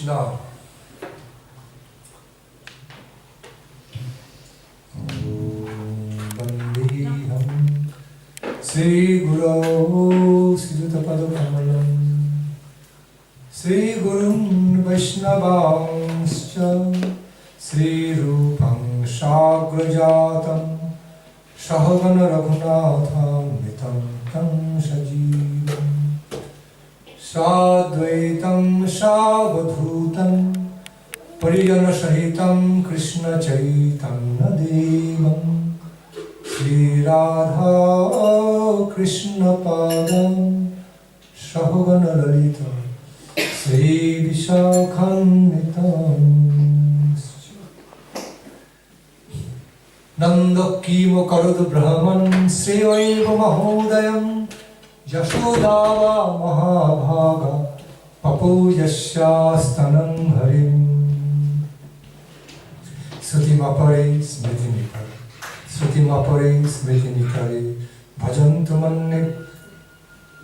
Krishna. Vandeham Sri Guru Sridharapadakamalam Sri Gurun Vaishnavanscha Sri Rupam Shagrajatam Sahagana Raghunatham Mitam Tam Sajivam Sadvaitam Savadhutam Parijana Sahitam Krishna Chaitanya Devam Sri Radha Krishna Padam Sahagana Lalita Sri Vishakhanvitam Nanda Kimo Karud Brahman Sri Vaiva Mahodayam Yashodava Mahabhaga Papu Yasyastanam Harim Srutimapare Smritinikare Srutimapare Smritinikare Bhajantu Manne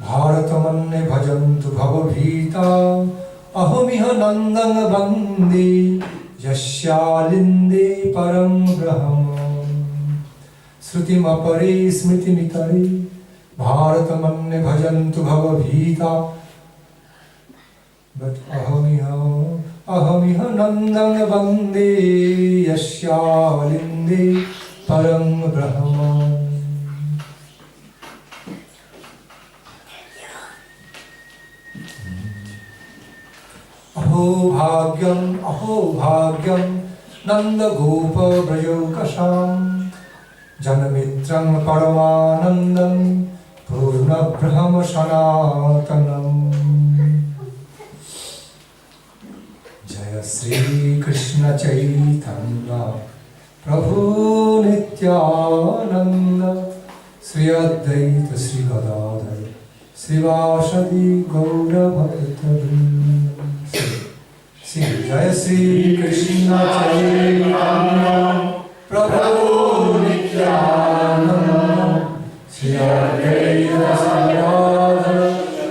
Bharatamanne Bhajantu Bhavavita Ahamiha Nandanga Bandi Yasyalinde Param Brahma Srutimapare Smritinikare Bharatamanne Bhajantu Bhavavita. But ahamiha nandang bande yasyavalinde param brahma. Aho bhagyam nanda gopa brajokasham janamitram paramanandam purna brahma sanatanam. Sri Krishna Chaitanya Prabhu Nityananda Sri Advaita Sri Gadadhar Sri Vasadi Gaura Bhaktavrinda. Jaya Sri Krishna Chaitanya Prabhu Nityananda Sri Advaita Sri Gadadhar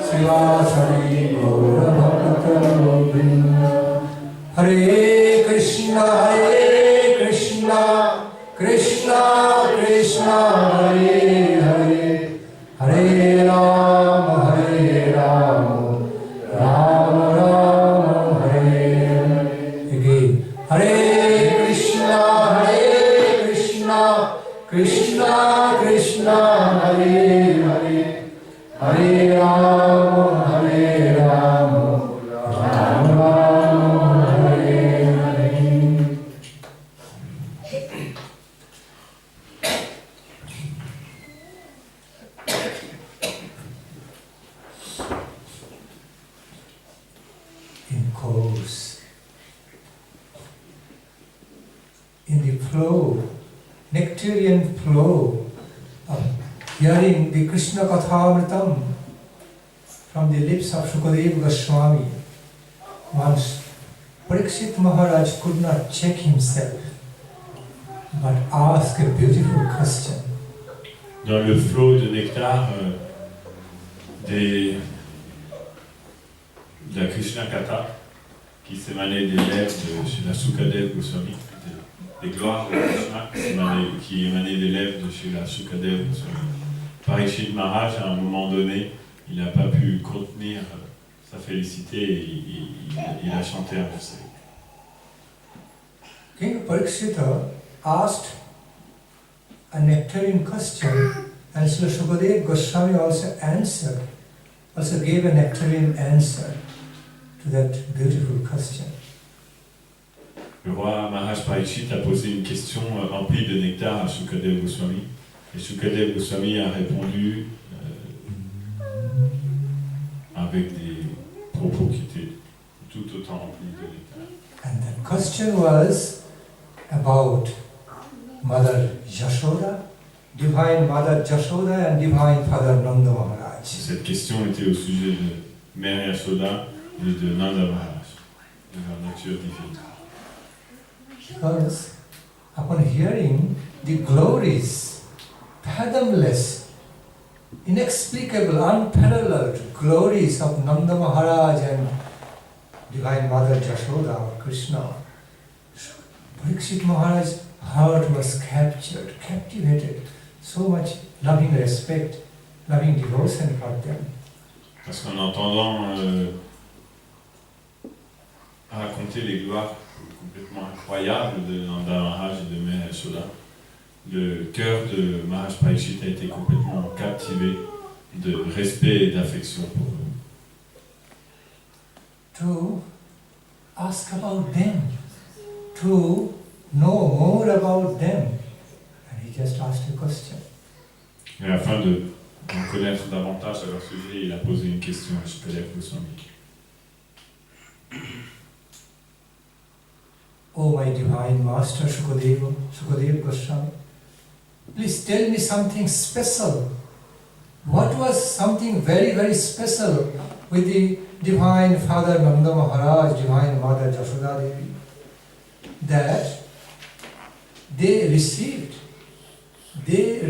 Sri Vasadi Gaura Bhaktavrinda. Hare Krishna, Krishna Krishna, Hare Hare, Hare Rama, Rama Rama, Hare Hare. Again, Hare Krishna, Krishna Krishna, Hare Hare, Hare Rama, Rama Rama. In the flow, nectarian flow of hearing the Krishna Kathamritam from the lips of Sukadeva Goswami, once Pariksit Maharaj could not check himself, but asked a beautiful question. Dans le flot de nectar de la Krishna Katha qui s'émanait des lèvres de Srila Sukadeva Goswami, des gloires de Krishna qui émanaient des lèvres de Srila Sukadeva Goswami. Pariksit Maharaj, à un moment donné, il n'a pas pu contenir sa félicité et il a chanté un verset. King Parikshita asked a nectarine question, and Srila Sukadeva Goswami also gave a nectarine answer to that beautiful question. Le roi Maharaj Pariksit a posé une question emplie de nectar à Sukadeva Goswami, et Sukadeva Goswami a répondu avec des propos qui étaient tout autant remplis de nectar. And the question was about Mother Yashoda, Divine Mother Yashoda and Divine Father Nanda Maharaj. Cette question était au sujet de Mère Yashoda et de Nanda Maharaj, de leur nature divine. Because upon hearing the glories, fathomless, inexplicable, unparalleled glories of Nanda Maharaj and Divine Mother Jashoda or Krishna, Pariksit Maharaj's heart was captured, captivated, so much loving respect, loving devotion for them. Parce qu'en entendant raconter les gloires complètement incroyables de Nanda Maharaj et de Mère Yashoda, le cœur de Maharaj Pariksit a été complètement captivé de respect et d'affection pour eux. To ask about them, to know more about them. And he just asked a question. Et afin de connaître davantage à leur sujet, il a posé une question à Sukadeva Goswami. Oh my divine master Sukadeva Goswami, please tell me something special. What was something very, very special with the divine Father Nanda Maharaj, divine Mother Jashoda Devi, that they received the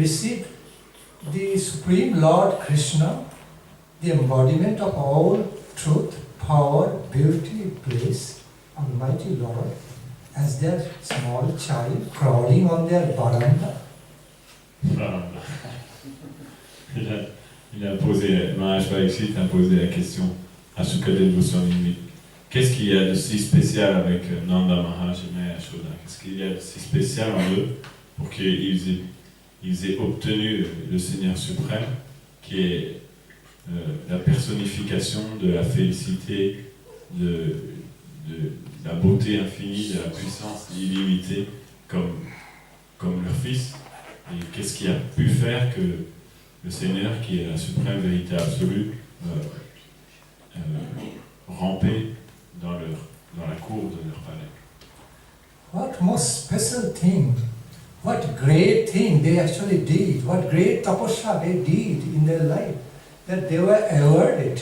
Supreme Lord Krishna, the embodiment of all truth, power, beauty, bliss, Almighty Lord, as their small child crawling on their baranda. Maharaj Pariksit a posé la question à Sukadeva Goswami. Qu'est-ce qu'il y a de si spécial avec Nanda Maharaj et Mère Yashoda? Qu'est-ce qu'il y a de si spécial en eux pour qu'ils aient obtenu le Seigneur suprême, qui est la personnification de la félicité, de la beauté infinie, de la puissance illimitée, comme leur fils? Et qu'est-ce qui a pu faire que le Seigneur, qui est la suprême vérité absolue, rampait dans la cour de leur palais? What most special thing, what great thing they actually did, what great tapasya they did in their life, that they were awarded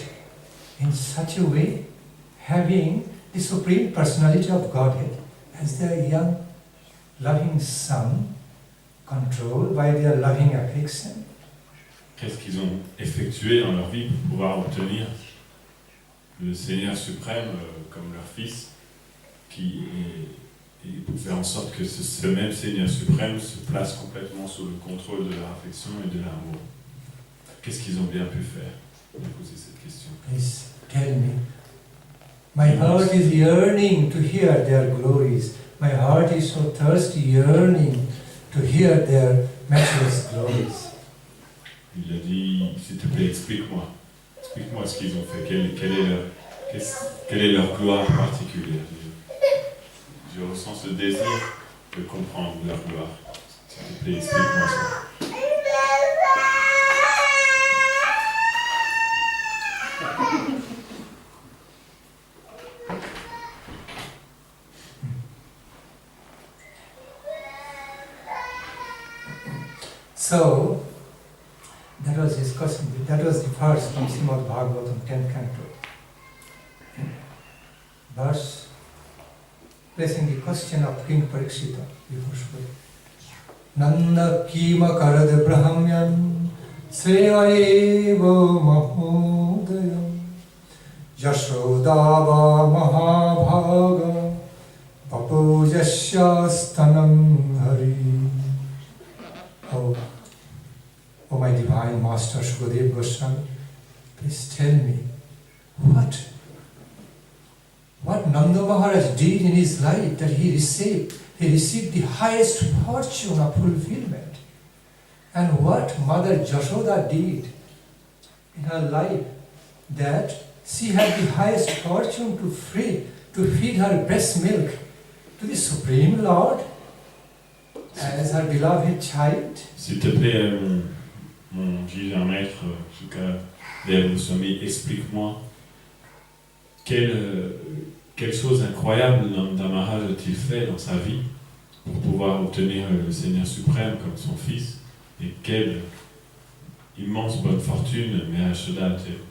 in such a way, having the Supreme Personality of Godhead as their young, loving son, controlled by their loving affection. Qu'est-ce qu'ils ont effectué dans leur vie pour pouvoir obtenir le Seigneur suprême comme leur fils, et pour faire en sorte que ce même Seigneur suprême se place complètement sous le contrôle de leur affection et de l'amour? Qu'est-ce qu'ils ont bien pu faire? On a posé cette question. Please tell me. My heart is yearning to hear their glories. My heart is so thirsty, yearning to hear their matchless glories. Il a dit, s'il te plaît, explique-moi ce qu'ils ont fait, quelle est leur gloire particulière. Je ressens ce désir de comprendre leur gloire. S'il te plaît, explique-moi ça. So, that was his question. That was the verse from Srimad Bhagavatam, 10th canto. Verse placing the question of King Pariksita before Sukadeva. Nanda kima karad brahmyan srevaeva mahodayam Yashodava mahabhaga papujasya stanam hari. Oh my divine master Sukadeva Goswami, please tell me what Nanda Maharaj did in his life that he received the highest fortune of fulfillment, and what Mother Jashoda did in her life that she had the highest fortune to feed her breast milk to the Supreme Lord as her beloved child. S'il te plaît, mon divin maître Sukadeva Goswami, explique-moi quelle chose incroyable Nanda Maharaj a-t-il fait dans sa vie pour pouvoir obtenir le Seigneur suprême comme son fils, et quelle immense bonne fortune Mère Yashoda a-t-elle.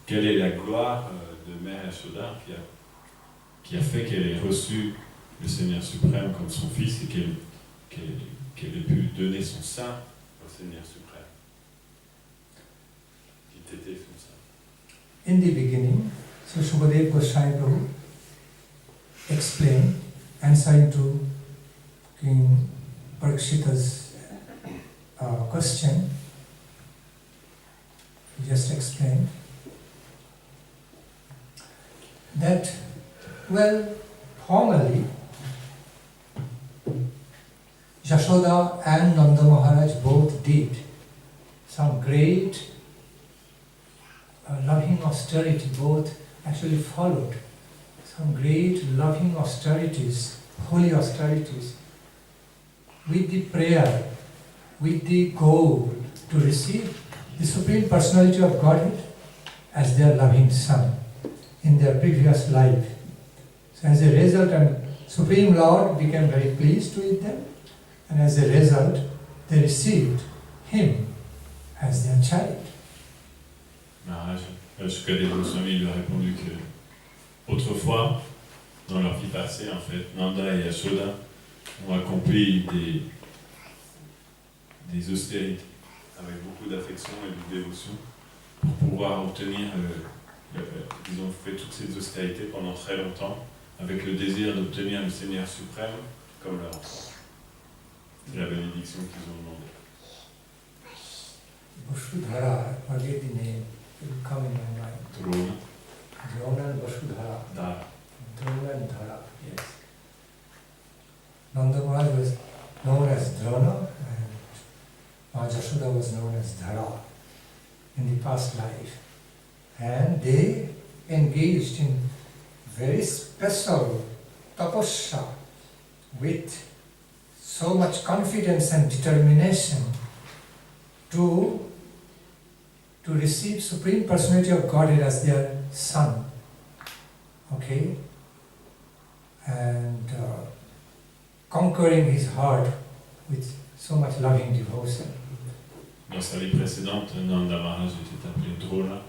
Quelle est la gloire de Mère Yashoda qui a fait qu'elle ait reçu le Seigneur suprême comme son fils et qu'elle ait pu donner son sein au Seigneur suprême. Dit Tété comme ça. in the beginning, so Sukadeva Goswami Prabhu explained, answering to King Pariksita's question, he just explained that, well, formally, Yashoda and Nanda Maharaj both did some great loving austerity, both actually followed some great loving austerities, holy austerities, with the prayer, with the goal to receive the Supreme Personality of Godhead as their loving Son in their previous life. So as a result, and Supreme Lord became very pleased with them, and as a result, they received him as their child. Maharaj Sukadeva Goswami lui a répondu que autrefois, dans leur vie passée, en fait, Nanda et Yashoda ont accompli des austérités avec beaucoup d'affection et de dévotion pour pouvoir obtenir, ils ont fait toutes ces austérités pendant très longtemps avec le désir d'obtenir le Seigneur suprême comme leur enfant. C'est la bénédiction qu'ils ont demandé. Vasudhara, forget the name, it will come in my mind. Drona. Drona and Vasudhara. Dhara. Drona and Dhara, yes. Nanda Maharaj was known as Drona, and Yashoda was known as Dhara in the past life. And they engaged in very special tapasya with so much confidence and determination to receive Supreme Personality of Godhead as their Son. Okay? And conquering his heart with so much loving devotion. Dans sa vie précédente, Nanda Maharaj était appelé Drona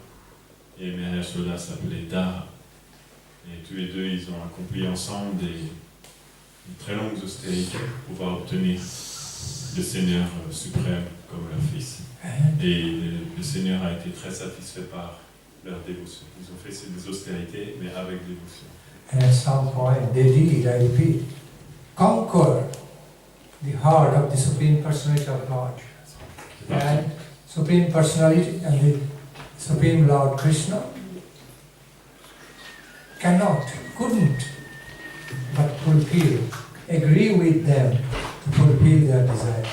et Mère Yashoda s'appelait Dhara. Et tous les deux, ils ont accompli ensemble des très longues austérités pour pouvoir obtenir le Seigneur suprême comme leur fils. Et le Seigneur a été très satisfait par leur dévotion. Ils ont fait ces austérités, mais avec dévotion. And at some point they did, I repeat, conquer the heart of the Supreme Personality of God. And Supreme Personality and the Supreme Lord Krishna couldn't but agree with them to fulfill their desire.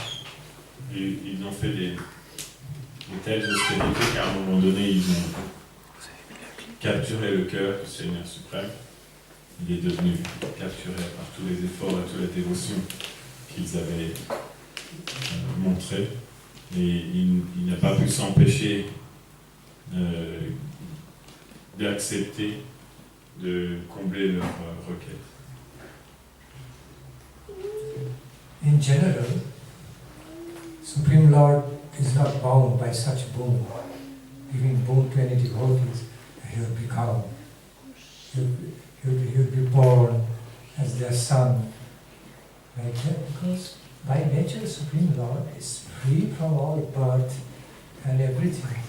Ils ont fait des telles austérités qu'à un moment donné, ils ont capturé le cœur du Seigneur suprême. Il est devenu capturé par tous les efforts et toute la dévotion qu'ils avaient montrés. Et il n'a pas pu s'empêcher d'accepter de combler leur requête. In general, Supreme Lord is not bound by such boon, giving boon to any devotees. He will become, he will be born as their son, like that, because by nature Supreme Lord is free from all birth and everything.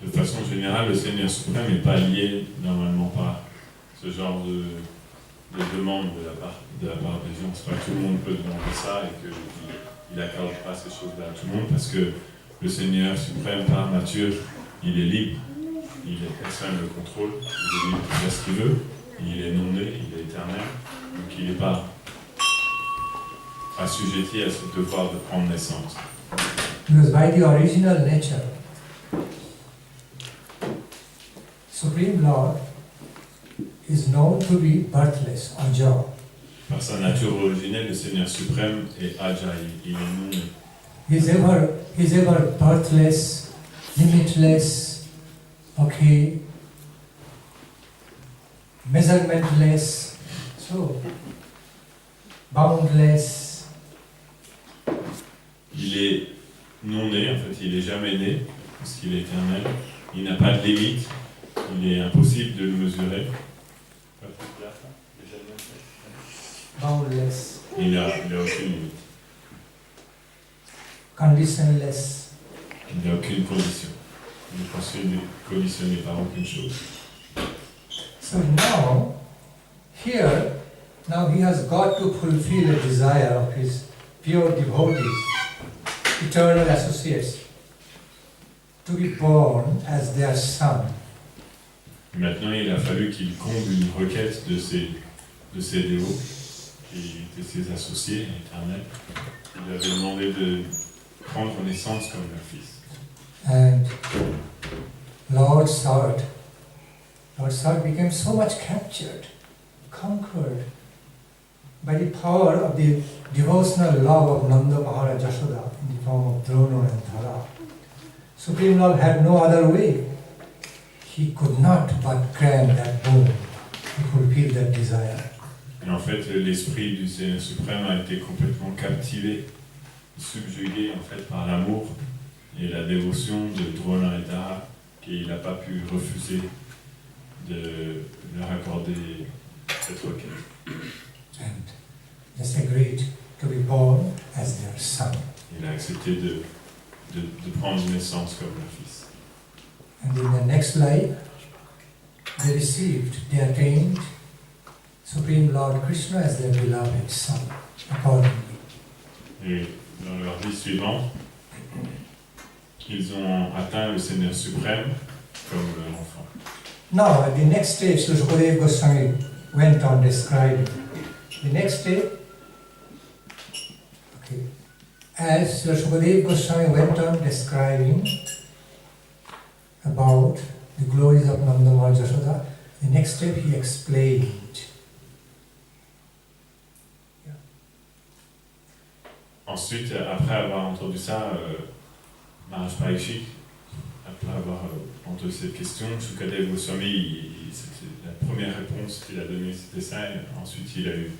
De façon générale, le Seigneur suprême n'est pas lié normalement par ce genre de demande de la part des gens. C'est pas que tout le monde peut demander ça et qu'il n'accorde pas ces choses-là à tout le monde, parce que le Seigneur suprême par nature, il est libre. Personne ne le contrôle, il est libre de faire ce qu'il veut, il est non né, il est éternel, donc il n'est pas assujetti à ce devoir de prendre naissance. Because by the original nature, Supreme Lord is known to be birthless, aja. Par sa nature originelle, le Seigneur suprême est aja, il est non né. He's ever birthless, limitless, okay, measurementless, so boundless. Il est non né, en fait, il n'est jamais né, parce qu'il est éternel. Il n'a pas de limite, il est impossible de le mesurer. Boundless. Il n'a aucune limite. Conditionless. Il n'a aucune condition. n'est conditionné par aucune chose. So now he has got to fulfill a desire of his pure devotees, eternal associates, to be born as their son. Et maintenant, il a fallu qu'il comble une requête de ses dévots, qui étaient ses associés éternels. Il lui avait demandé de prendre naissance comme leur fils. And Lord Sard became so much captured, conquered by the power of the devotional love of Nanda Maharaj Yashoda in the form of Drona and Dhara. Supreme Lord had no other way. He could not but grant that boon to fulfill that desire. Et en fait, l'esprit du Seigneur suprême a été complètement captivé, subjugué en fait par l'amour et la dévotion de Drona et Dhara, qu'il n'a pas pu refuser de leur accorder cette requête. And just agreed to be born as their son. Il a accepté de prendre naissance comme leur fils. And in the next life, they attained Supreme Lord Krishna as their beloved son, accordingly. Et dans leur vie suivante, ils ont atteint le Seigneur suprême comme leur enfant. Now, at the next stage, Sukadeva Goswami went on describing. The next stage, as Sukadeva Goswami went on describing about the glories of Nanda Maharaj Yashoda, the next step he explained. Ensuite, après avoir entendu ça, Maharaj Pariksit, après avoir entendu cette question, Sukadeva Goswami, la première réponse qu'il a donnée, c'était ça, et ensuite il a eu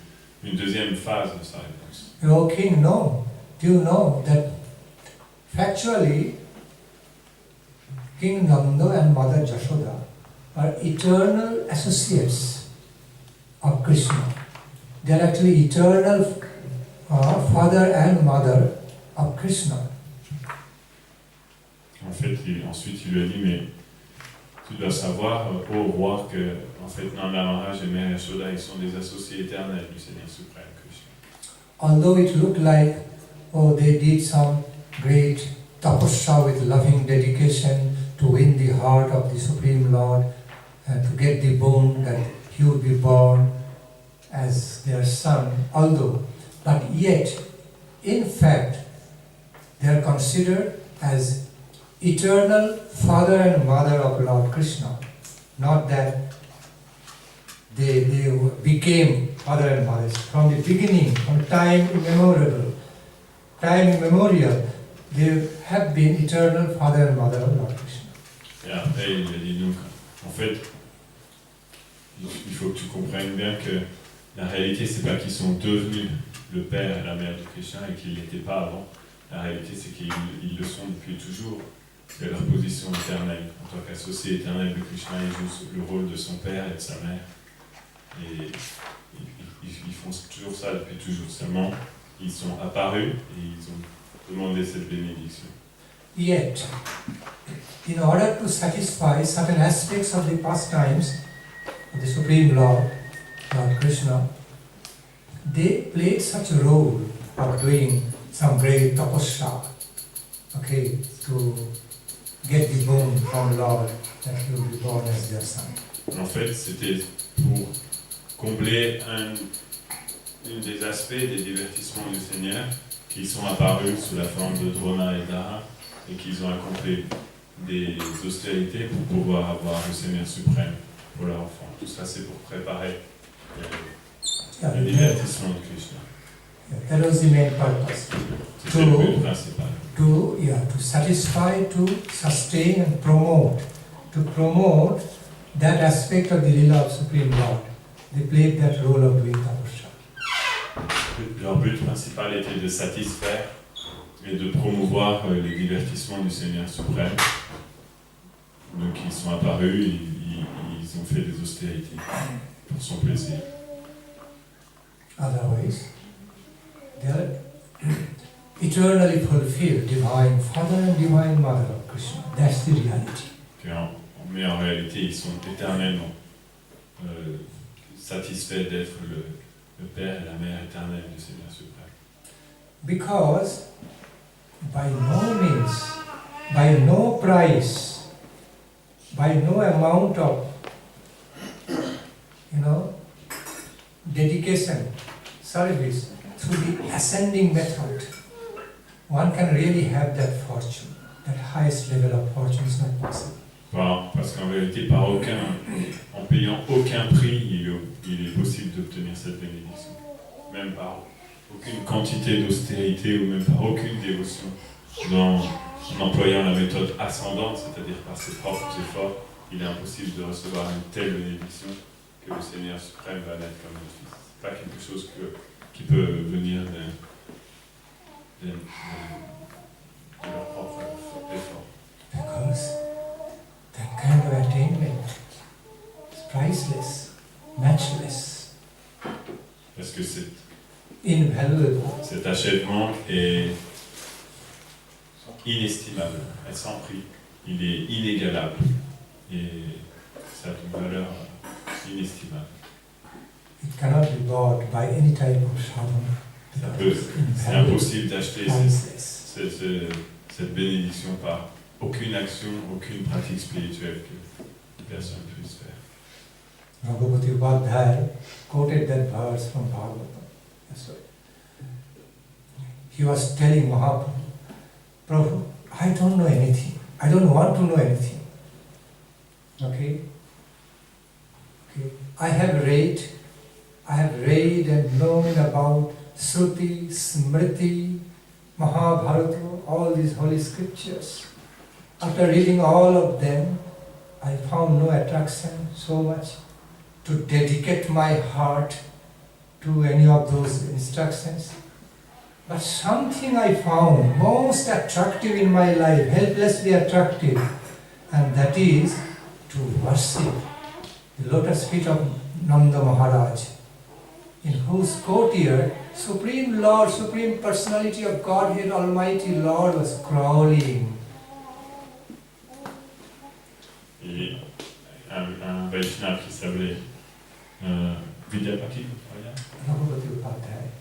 une deuxième phase de sa réponse. Oh King, no. Do you know that factually King Nanda and Mother Yashoda are eternal associates of Krishna. They are actually eternal father and mother of Krishna. En fait, ensuite il lui a dit, mais tu dois savoir, ô roi, que en fait Nanda Maharaj et Mère Yashoda, ils sont des associés éternels du Seigneur suprême Krishna. Although it looked like, they did some great tapasya with loving dedication to win the heart of the Supreme Lord and to get the boon that he would be born as their son, but yet, in fact, they are considered as eternal father and mother of Lord Krishna. Not that they became father and mother. From the beginning, from time immemorial, they have been eternal father and mother of Lord Krishna. Et après, il a dit donc, en fait, il faut que tu comprennes bien que la réalité, c'est pas qu'ils sont devenus le père et la mère de Krishna et qu'ils ne l'étaient pas avant. La réalité, c'est qu'ils le sont depuis toujours. C'est leur position éternelle. En tant qu'associé éternel de Krishna, ils jouent le rôle de son père et de sa mère. Et ils font toujours ça depuis toujours. Seulement, ils sont apparus et ils ont demandé cette bénédiction. Yet, in order to satisfy certain aspects of the pastimes of the Supreme Lord Krishna, they played such a role of doing some great tapasya, to get the boon from Lord that he will be born as their son. En fait, c'était pour combler un des aspects des divertissements du Seigneur qui sont apparus sous la forme de Drona et Dhara et qu'ils ont accompli des austérités pour pouvoir avoir le Seigneur suprême pour leur enfant. Tout ça, c'est pour préparer le divertissement de Krishna. That was the main purpose. C'était le but principal. To satisfy, to sustain and promote. To promote that aspect of the Lila of Supreme Lord. They played that role of doing tapasya. Leur but principal était de satisfaire et de promouvoir les divertissements du Seigneur suprême. Donc ils sont apparus et ils ont fait des austérités pour son plaisir. Otherwise, they are eternally fulfilled, divine Father and divine Mother of Krishna. That's the reality. Mais en réalité, ils sont éternellement satisfaits d'être le Père et la Mère éternelle du Seigneur suprême. Because by no means, by no price, by no amount of, dedication, service, through the ascending method, one can really have that fortune. That highest level of fortune is not possible. Parce qu'en vérité, en payant aucun prix, il est possible d'obtenir cette bénédiction. Même par aucune quantité d'austérité ou même par aucune dévotion, en employant la méthode ascendante, c'est-à-dire par ses propres efforts, il est impossible de recevoir une telle bénédiction que le Seigneur suprême va naître comme notre Fils. Ce n'est pas quelque chose qui peut venir de leur propre effort. Because that kind of attainment is priceless, matchless. Parce que invaluable. Cet achèvement est inestimable, est sans prix, il est inégalable et ça a une valeur inestimable. It cannot be bought by any type of sadhana. C'est impossible d'acheter cette bénédiction par aucune action, aucune pratique spirituelle que personne puisse faire. Bhagavati Upadhyaya quoted that verse from Bhagavatam. That's right. He was telling Mahaprabhu, Prabhu, I don't know anything. I don't want to know anything. Okay? I have read and known about Shruti, Smriti, Mahabharata, all these holy scriptures. After reading all of them, I found no attraction so much to dedicate my heart to any of those instructions. But something I found most attractive in my life, helplessly attractive, and that is to worship the lotus feet of Nanda Maharaj, in whose courtyard Supreme Lord, Supreme Personality of Godhead, Almighty Lord was crawling. Et un Vaishnava qui s'appelait Vidyapati,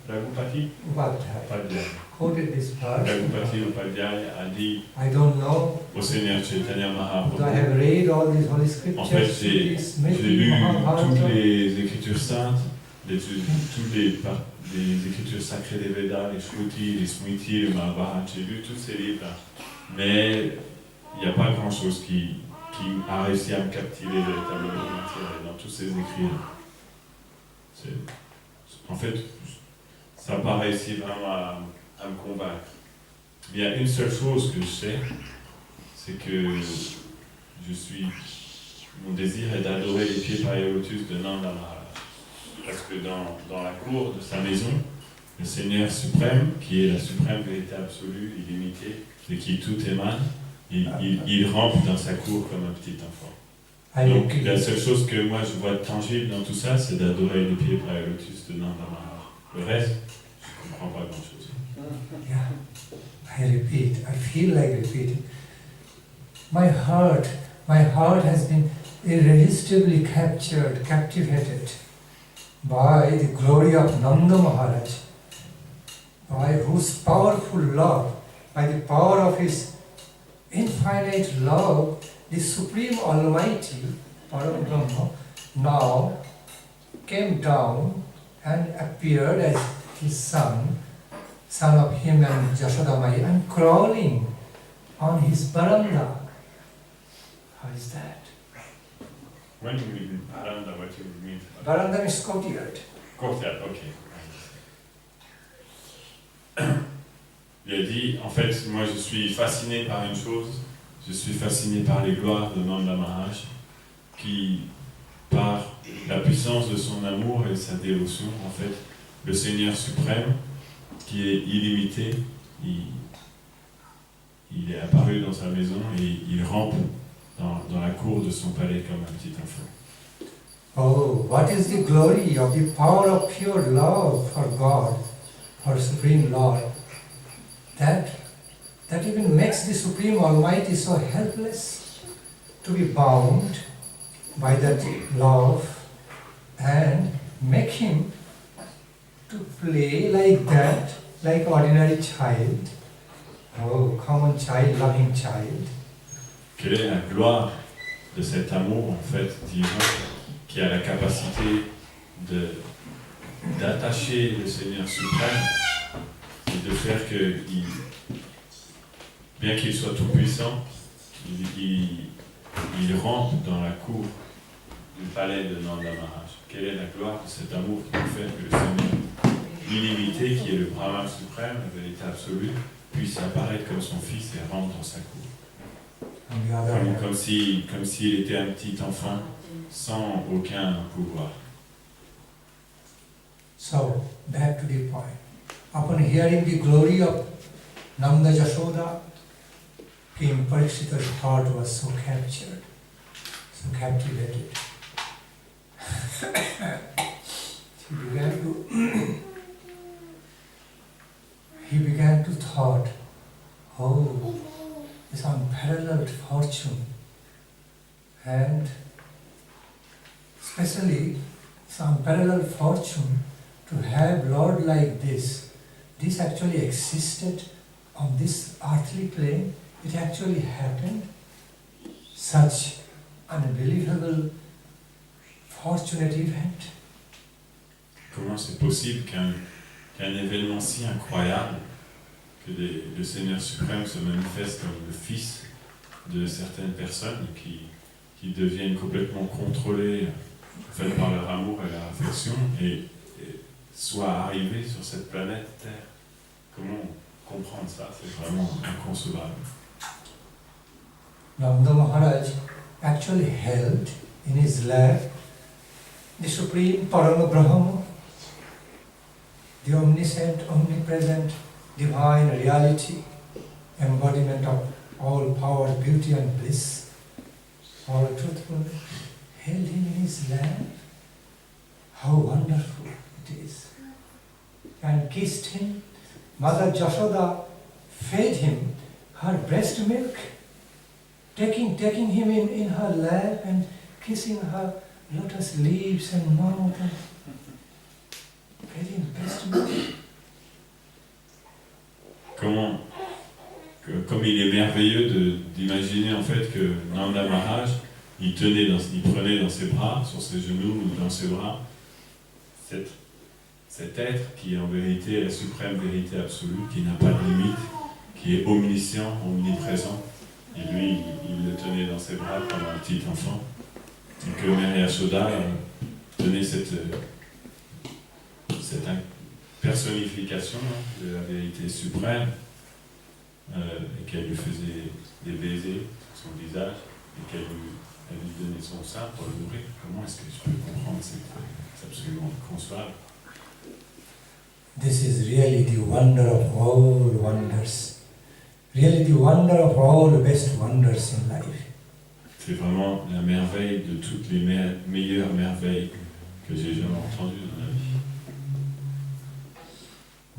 Raghupati Upadhyaya. Quoted this verse. Raghupati Upadhyaya a dit I don't know. Au Seigneur Chaitanya Mahaprabhu. I have read all these holy scriptures. En fait, j'ai lu toutes les écritures saintes, toutes les écritures sacrées des Védas, les Shruti, les Smriti, le Mahabharata. J'ai lu tous ces livres, mais il n'y a pas grand-chose qui a réussi à me captiver véritablement dans tous ces écrits. En fait, ça n'a pas réussi vraiment à me convaincre. Il y a une seule chose que je sais, c'est que mon désir est d'adorer les pieds par les lotus de Nanda Maharaj. Parce que dans la cour de sa maison, le Seigneur suprême, qui est la suprême vérité absolue, illimitée, de qui tout émane, il rampe dans sa cour comme un petit enfant. Donc la seule chose que moi je vois tangible dans tout ça, c'est d'adorer les pieds par les lotus de Nanda Maharaj. Le reste, je ne comprends pas grand-chose. Yeah, I repeat, I feel like repeating. My heart has been irresistibly captivated by the glory of Nanda Maharaj, by whose powerful love, by the power of his infinite love, the Supreme Almighty, Param Brahma, now came down and appeared as his son of him and Jashoda Maya, and crawling on his veranda. How is that? When you mean veranda, what do you mean? Veranda means courtyard. Courtyard, ok. Il a dit, en fait, moi je suis fasciné par une chose, je suis fasciné par les gloires de Nanda Maharaj, qui, par la puissance de son amour et de sa dévotion, en fait, le Seigneur suprême, qui est illimité, il est apparu dans sa maison et il rampe dans la cour de son palais comme un petit enfant. Oh, what is the glory of the power of pure love for God, for Supreme Lord? That that even makes the Supreme Almighty so helpless to be bound by that love and make him to play like that, like ordinary child, oh, common child, loving child. Quelle est la gloire de cet amour en fait divin qui a la capacité d'attacher le Seigneur suprême et de faire que, bien qu'il soit tout puissant, il rentre dans la cour du palais de Nanda Maharaj. Quelle est la gloire de cet amour qui peut faire que le Seigneur illimité, qui est le Brahman suprême, la vérité absolue, puisse apparaître comme son fils et rentre dans sa cour. Comme s'il était un petit enfant sans aucun pouvoir. So, back to the point. Upon hearing the glory of Nanda Jashoda, King Pariksita's heart was so captured, so captivated. He began to thought, oh, this unparalleled fortune, and especially this unparalleled fortune to have Lord like this actually existed on this earthly plane. It actually happened. Such unbelievable, fortunate event. Comment c'est possible qu'un événement si incroyable, que le Seigneur suprême se manifeste comme le fils de certaines personnes qui deviennent complètement contrôlées en fait, par leur amour et leur affection et soit arrivé sur cette planète Terre. Comment comprendre ça? C'est vraiment inconcevable. Nanda Maharaj actually held in his lap the Supreme Parama Brahma, the omniscient, omnipresent, divine reality, embodiment of all power, beauty and bliss, all truthfulness, held him in his lap. How wonderful it is. And kissed him. Mother Jashoda fed him her breast milk, taking him in her lap and kissing her lotus leaves and mouth and fed him breast milk. Comme il est merveilleux d'imaginer en fait que Nanda Maharaj, il prenait dans ses bras, sur ses genoux ou dans ses bras, cet être qui est en vérité la suprême vérité absolue, qui n'a pas de limite, qui est omniscient, omniprésent, et lui, il le tenait dans ses bras comme un petit enfant, et que Mère Yashoda tenait cette personnification de la vérité suprême, et qu'elle lui faisait des baisers sur son visage, et qu'elle lui donnait son sein pour le nourrir. Comment est-ce que je peux comprendre? C'est absolument inconcevable. This is really the wonder of all wonders. Really the wonder of all the best wonders in life. C'est vraiment la merveille de toutes les meilleures merveilles que j'ai jamais entendues dans la vie.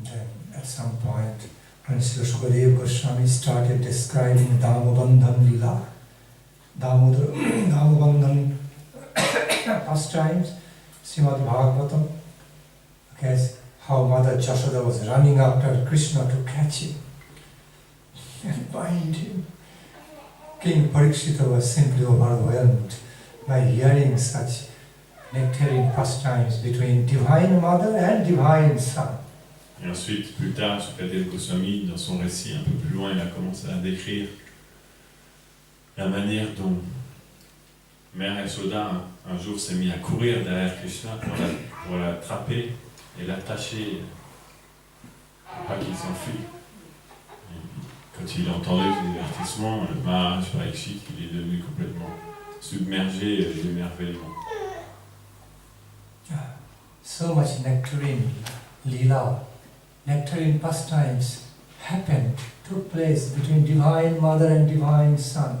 Then at some point, when Sukadeva Goswami started describing Damobandhan Lila, Damobandhan pastimes, Srimad Bhagavatam, okay, how Mother Jashoda was running after Krishna to catch him and bind him. King Pariksit was simply overwhelmed by hearing such nectarine pastimes between Divine Mother and Divine Son. Et ensuite, plus tard, Sukadeva Goswami, dans son récit un peu plus loin, il a commencé à décrire la manière dont Mère Yashoda un jour s'est mise à courir derrière Krishna pour l'attraper et l'attacher pour pas qu'il s'enfuit. Quand il a entendu ce divertissement, le Maharaj Pariksit, il est devenu complètement submergé d'émerveillement. So much nectarine lila, nectarine pastimes took place between Divine Mother and Divine Son.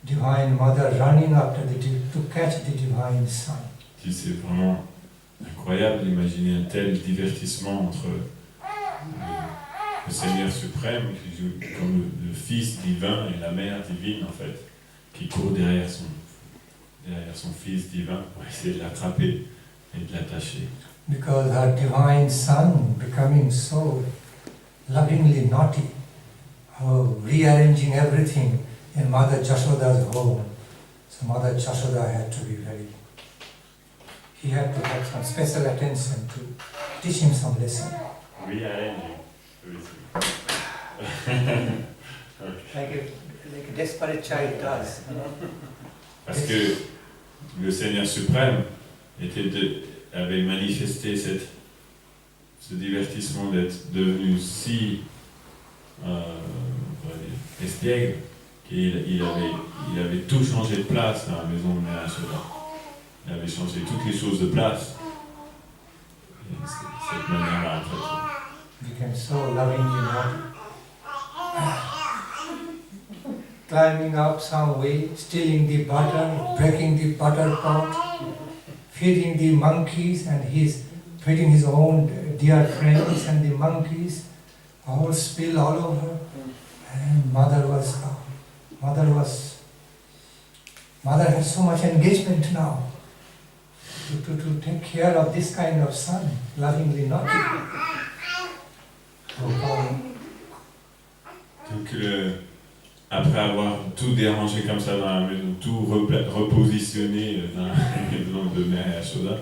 Divine Mother running after to catch the Divine Son. C'est vraiment incroyable d'imaginer un tel divertissement entre le Seigneur suprême qui joue comme le Fils divin et la Mère divine en fait, qui court derrière son Fils divin pour essayer de l'attraper et de l'attacher. Because her divine son becoming so lovingly naughty, rearranging everything in Mother Jashoda's home. So Mother Jashoda had to be he had to have some special attention to teach him some lesson. Rearranging. Like a desperate child does. Parce que le Seigneur suprême avait manifesté ce divertissement d'être devenu si espiègle qu'il avait tout changé de place dans la maison de Maharaj Pariksit. Il avait changé toutes les choses de place. Et cette manière-là, en fait. Became so lovingly naughty. Climbing up some way, stealing the butter, breaking the butter pot, feeding the monkeys, and he's feeding his own dear friends and the monkeys, all spill all over. And mother had so much engagement now to take care of this kind of son, lovingly naughty. Donc, après avoir tout dérangé comme ça dans la maison, tout repositionné dans la maison de Mère Yashoda,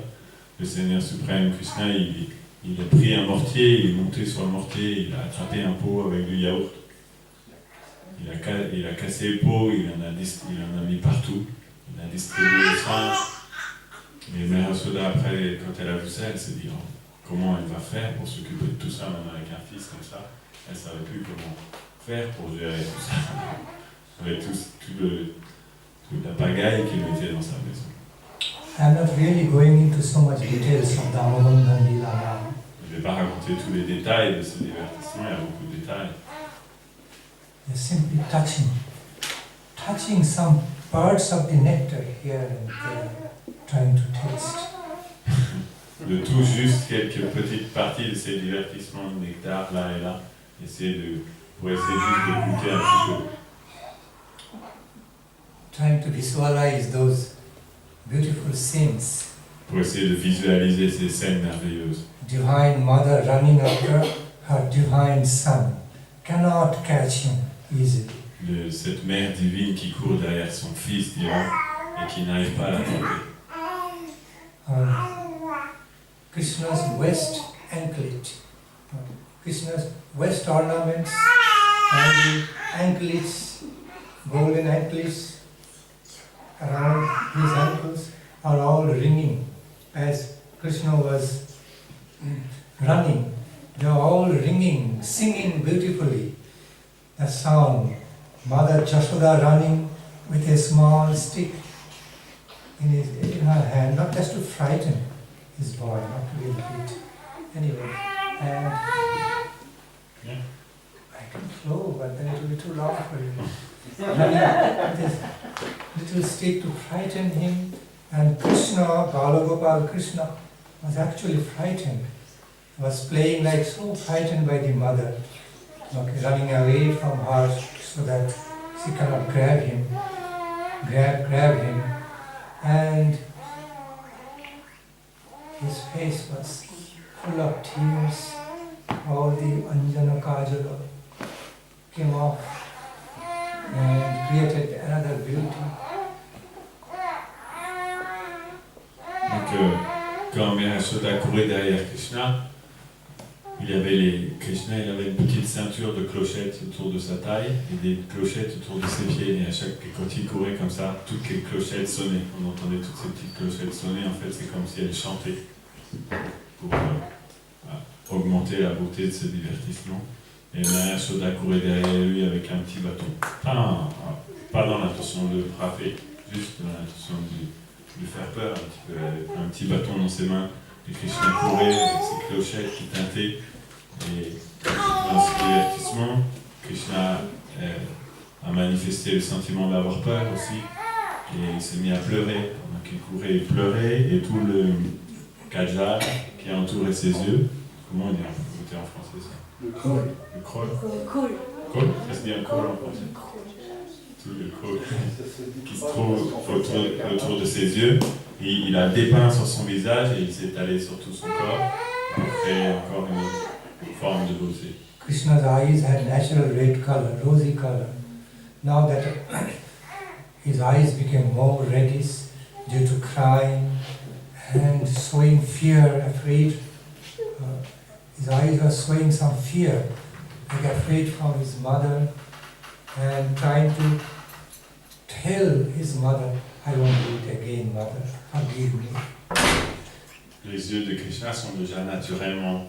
le Seigneur suprême Krishna, il a pris un mortier, il est monté sur le mortier, il a attrapé un pot avec du yaourt, il a cassé le pot, il en a mis partout, il a distribué le sang. Et Mère Yashoda, après, quand elle a vu ça, elle s'est dit comment elle va faire pour s'occuper de tout ça, même avec un fils comme ça. Elle ne savait plus comment faire pour gérer tout ça, avec toute la pagaille qu'il mettait dans sa maison. I'm not really going into so much details of Damodar Lila now. Je ne vais pas raconter tous les détails de ce divertissement, il y a beaucoup de détails. They're simply touching some parts of the nectar here and there, trying to taste. De tout juste quelques petites parties de ces divertissements de nectar là et là, pour essayer juste de goûter un petit peu. Trying to visualize those beautiful scenes. Pour essayer de visualiser ces scènes merveilleuses. Divine Mother running after her divine son, cannot catch him easily. Cette mère divine qui court derrière son fils divin et qui n'arrive pas à l'attraper. Krishna's west anklet, Krishna's west ornaments and the anklets, golden anklets around his ankles are all ringing as Krishna was running. They are all ringing, singing beautifully. A song, Mother Jashoda running with a small stick in her hand, not just to frighten his boy, not to really hit. Anyway, and I can flow, but then it will be too loud for you. Running with this little stick to frighten him, and Krishna, Balagopal Krishna, was actually frightened. Was playing like so frightened by the mother, running away from her so that she cannot grab him, and his face was full of tears. All the Anjana Kajala came off and created another beauty. Donc, quand Mère Yashoda courait derrière Krishna, Krishna il avait une petite ceinture de clochettes autour de sa taille et des clochettes autour de ses pieds. Et quand il courait comme ça, toutes les clochettes sonnaient. On entendait toutes ces petites clochettes sonner. En fait, c'est comme si elles chantaient pour augmenter la beauté de ce divertissement. Et Mère Yashoda courait derrière lui avec un petit bâton. Pas dans l'intention de le frapper, juste dans l'intention de lui faire peur un petit peu, avec un petit bâton dans ses mains. Et Krishna courait avec ses clochettes qui tintaient. Et dans ce divertissement, Krishna a manifesté le sentiment d'avoir peur aussi. Et il s'est mis à pleurer. Pendant qu'il courait, il pleurait. Et tout le kajal qui entourait ses yeux, comment dire, c'était en français ça? Le crawl. Le crawl. Cool. Crawl? Ça se dit un crawl en français? Tout le crawl qui se trouve autour de ses yeux. Et il a dépeint sur son visage et il s'est étalé sur tout son corps pour créer encore une autre forme de beauté. Krishna's eyes had natural red color, rosy color. Now that his eyes became more reddish due to crying and showing fear, afraid. His eyes were showing some fear, like afraid from his mother and trying to tell his mother, I won't do it again, mother, forgive me. Les yeux de Krishna sont déjà naturellement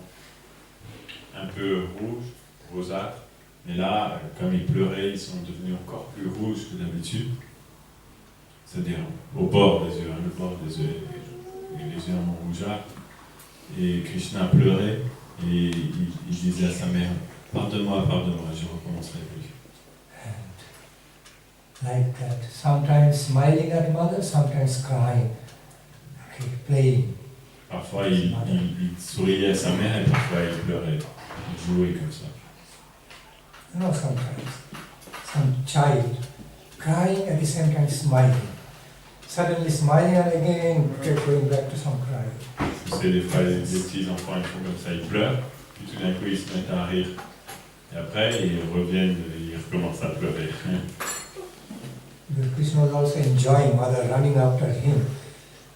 un peu rouges, rosâtres. Mais là, comme il pleurait, ils sont devenus encore plus rouges que d'habitude. C'est-à-dire au bord des yeux, le bord des yeux, les yeux en rougeâtre. Et Krishna pleurait et il disait à sa mère, pardonne-moi, pardonne-moi, je recommencerai plus. Like that, sometimes smiling at mother, sometimes crying, okay, playing. Parfois il souriait à sa mère et parfois il pleurait, il jouait comme ça. You know, sometimes some child crying at the same time smiling. Suddenly smiling and again going back to some crying. C'est des fois des petits enfants, ils font comme ça, ils pleurent, puis tout d'un coup ils se mettent à rire. Et après ils reviennent, ils recommencent à pleurer. Krishna was also enjoying mother running after him,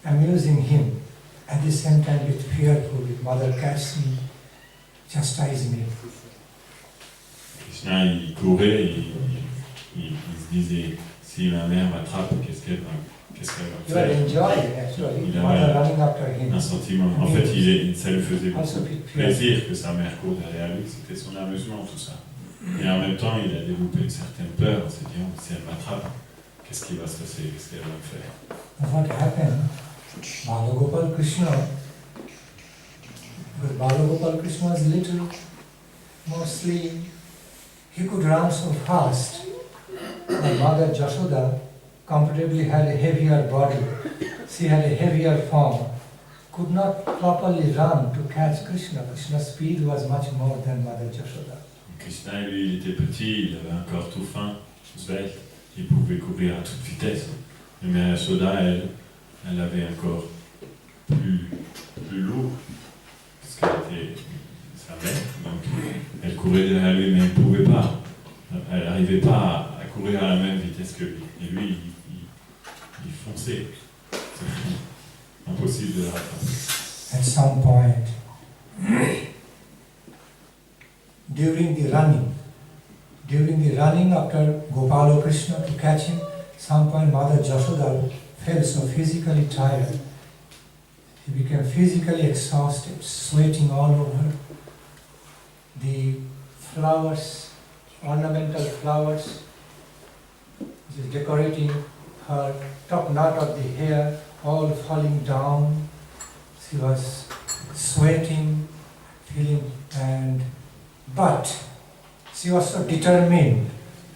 amusing him, at the same time with fearful, with mother catch me, chastise me. Krishna il courait, il se disait, si ma mère m'attrape, qu'est-ce qu'elle va You are faire? enjoying actually, Il mother avait running after him. un sentiment. En fait, ça lui faisait Also beaucoup with fear. plaisir que sa mère court derrière lui, c'était son amusement tout ça. Et en même temps, il a développé une certaine peur en se disant, si elle m'attrape, qu'est-ce qui va se passer, qu'est-ce qu'elle va me faire? What happened? Balagopal Krishna, because Balagopal Krishna was little, mostly he could run so fast. My mother Jashoda comfortably had a heavier body. She had a heavier form, could not properly run to catch Krishna. Krishna's speed was much more than Mother Jashoda. Krishna, lui, il était petit, il avait un corps tout fin, svelte, il pouvait courir à toute vitesse. Mais Yashoda, elle avait un corps plus lourd, parce qu'elle était sa mère, donc elle courait derrière lui, mais elle ne pouvait pas. Elle n'arrivait pas à courir à la même vitesse que lui. Et lui, il fonçait. C'est impossible de le rattraper. At some point, during the running after Gopala Krishna to catch him, some point Mother Jashoda felt so physically tired. She became physically exhausted, sweating all over. The flowers, ornamental flowers, which is decorating her top knot of the hair, all falling down. She was sweating, but she was so determined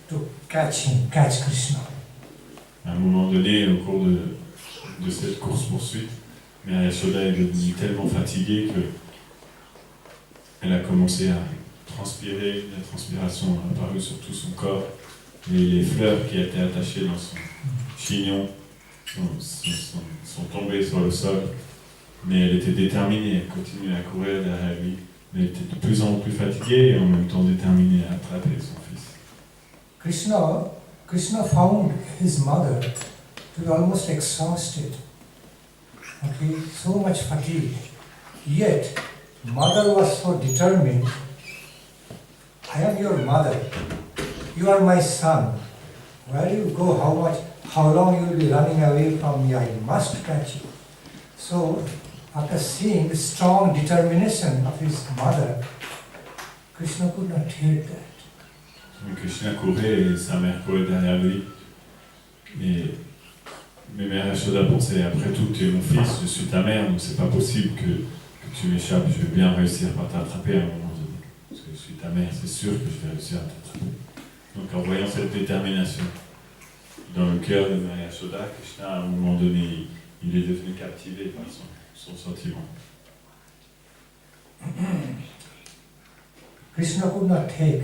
to catch Krishna. À un moment donné, au cours de cette course-poursuite, Mère Yashoda est devenue tellement fatiguée qu'elle a commencé à transpirer, la transpiration a apparu sur tout son corps, et les fleurs qui étaient attachées dans son chignon sont tombées sur le sol, mais elle était déterminée, elle continuait à courir derrière lui, mais elle était de plus en plus fatiguée et en même temps déterminée à attraper son fils. Krishna found his mother to be almost exhausted, okay, so much fatigue. Yet, mother was so determined, I am your mother, you are my son. Where you go, how long you will be running away from me, I must catch you. So, after seeing the strong determination of his mother, Krishna could not hate that. Krishna courait et sa mère courait derrière lui. Mais Mère Yashoda pensait, après tout, tu es mon fils, je suis ta mère, donc c'est pas possible que tu m'échappes, je vais bien réussir par t'attraper à un moment donné. Parce que je suis ta mère, c'est sûr que je vais réussir à t'attraper. Donc en voyant cette détermination dans le cœur de Mère Yashoda, Krishna, à un moment donné, il est devenu captivé par son sentiment. Krishna could not take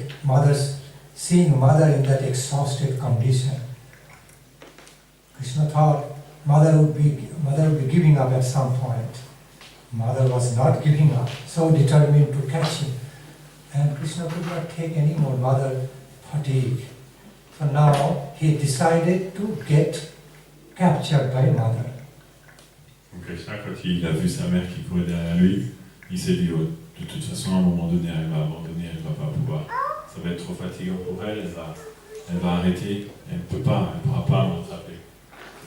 seeing mother in that exhausted condition. Krishna thought mother would be giving up at some point. Mother was not giving up, so determined to catch him. And Krishna could not take any more mother fatigue. So now he decided to get captured by mother. Donc Krishna, quand il a vu sa mère qui courait derrière lui, il s'est dit, oh, de toute façon, à un moment donné, elle va abandonner, elle ne va pas pouvoir. Ça va être trop fatigant pour elle, elle va arrêter, elle ne pourra pas m'attraper.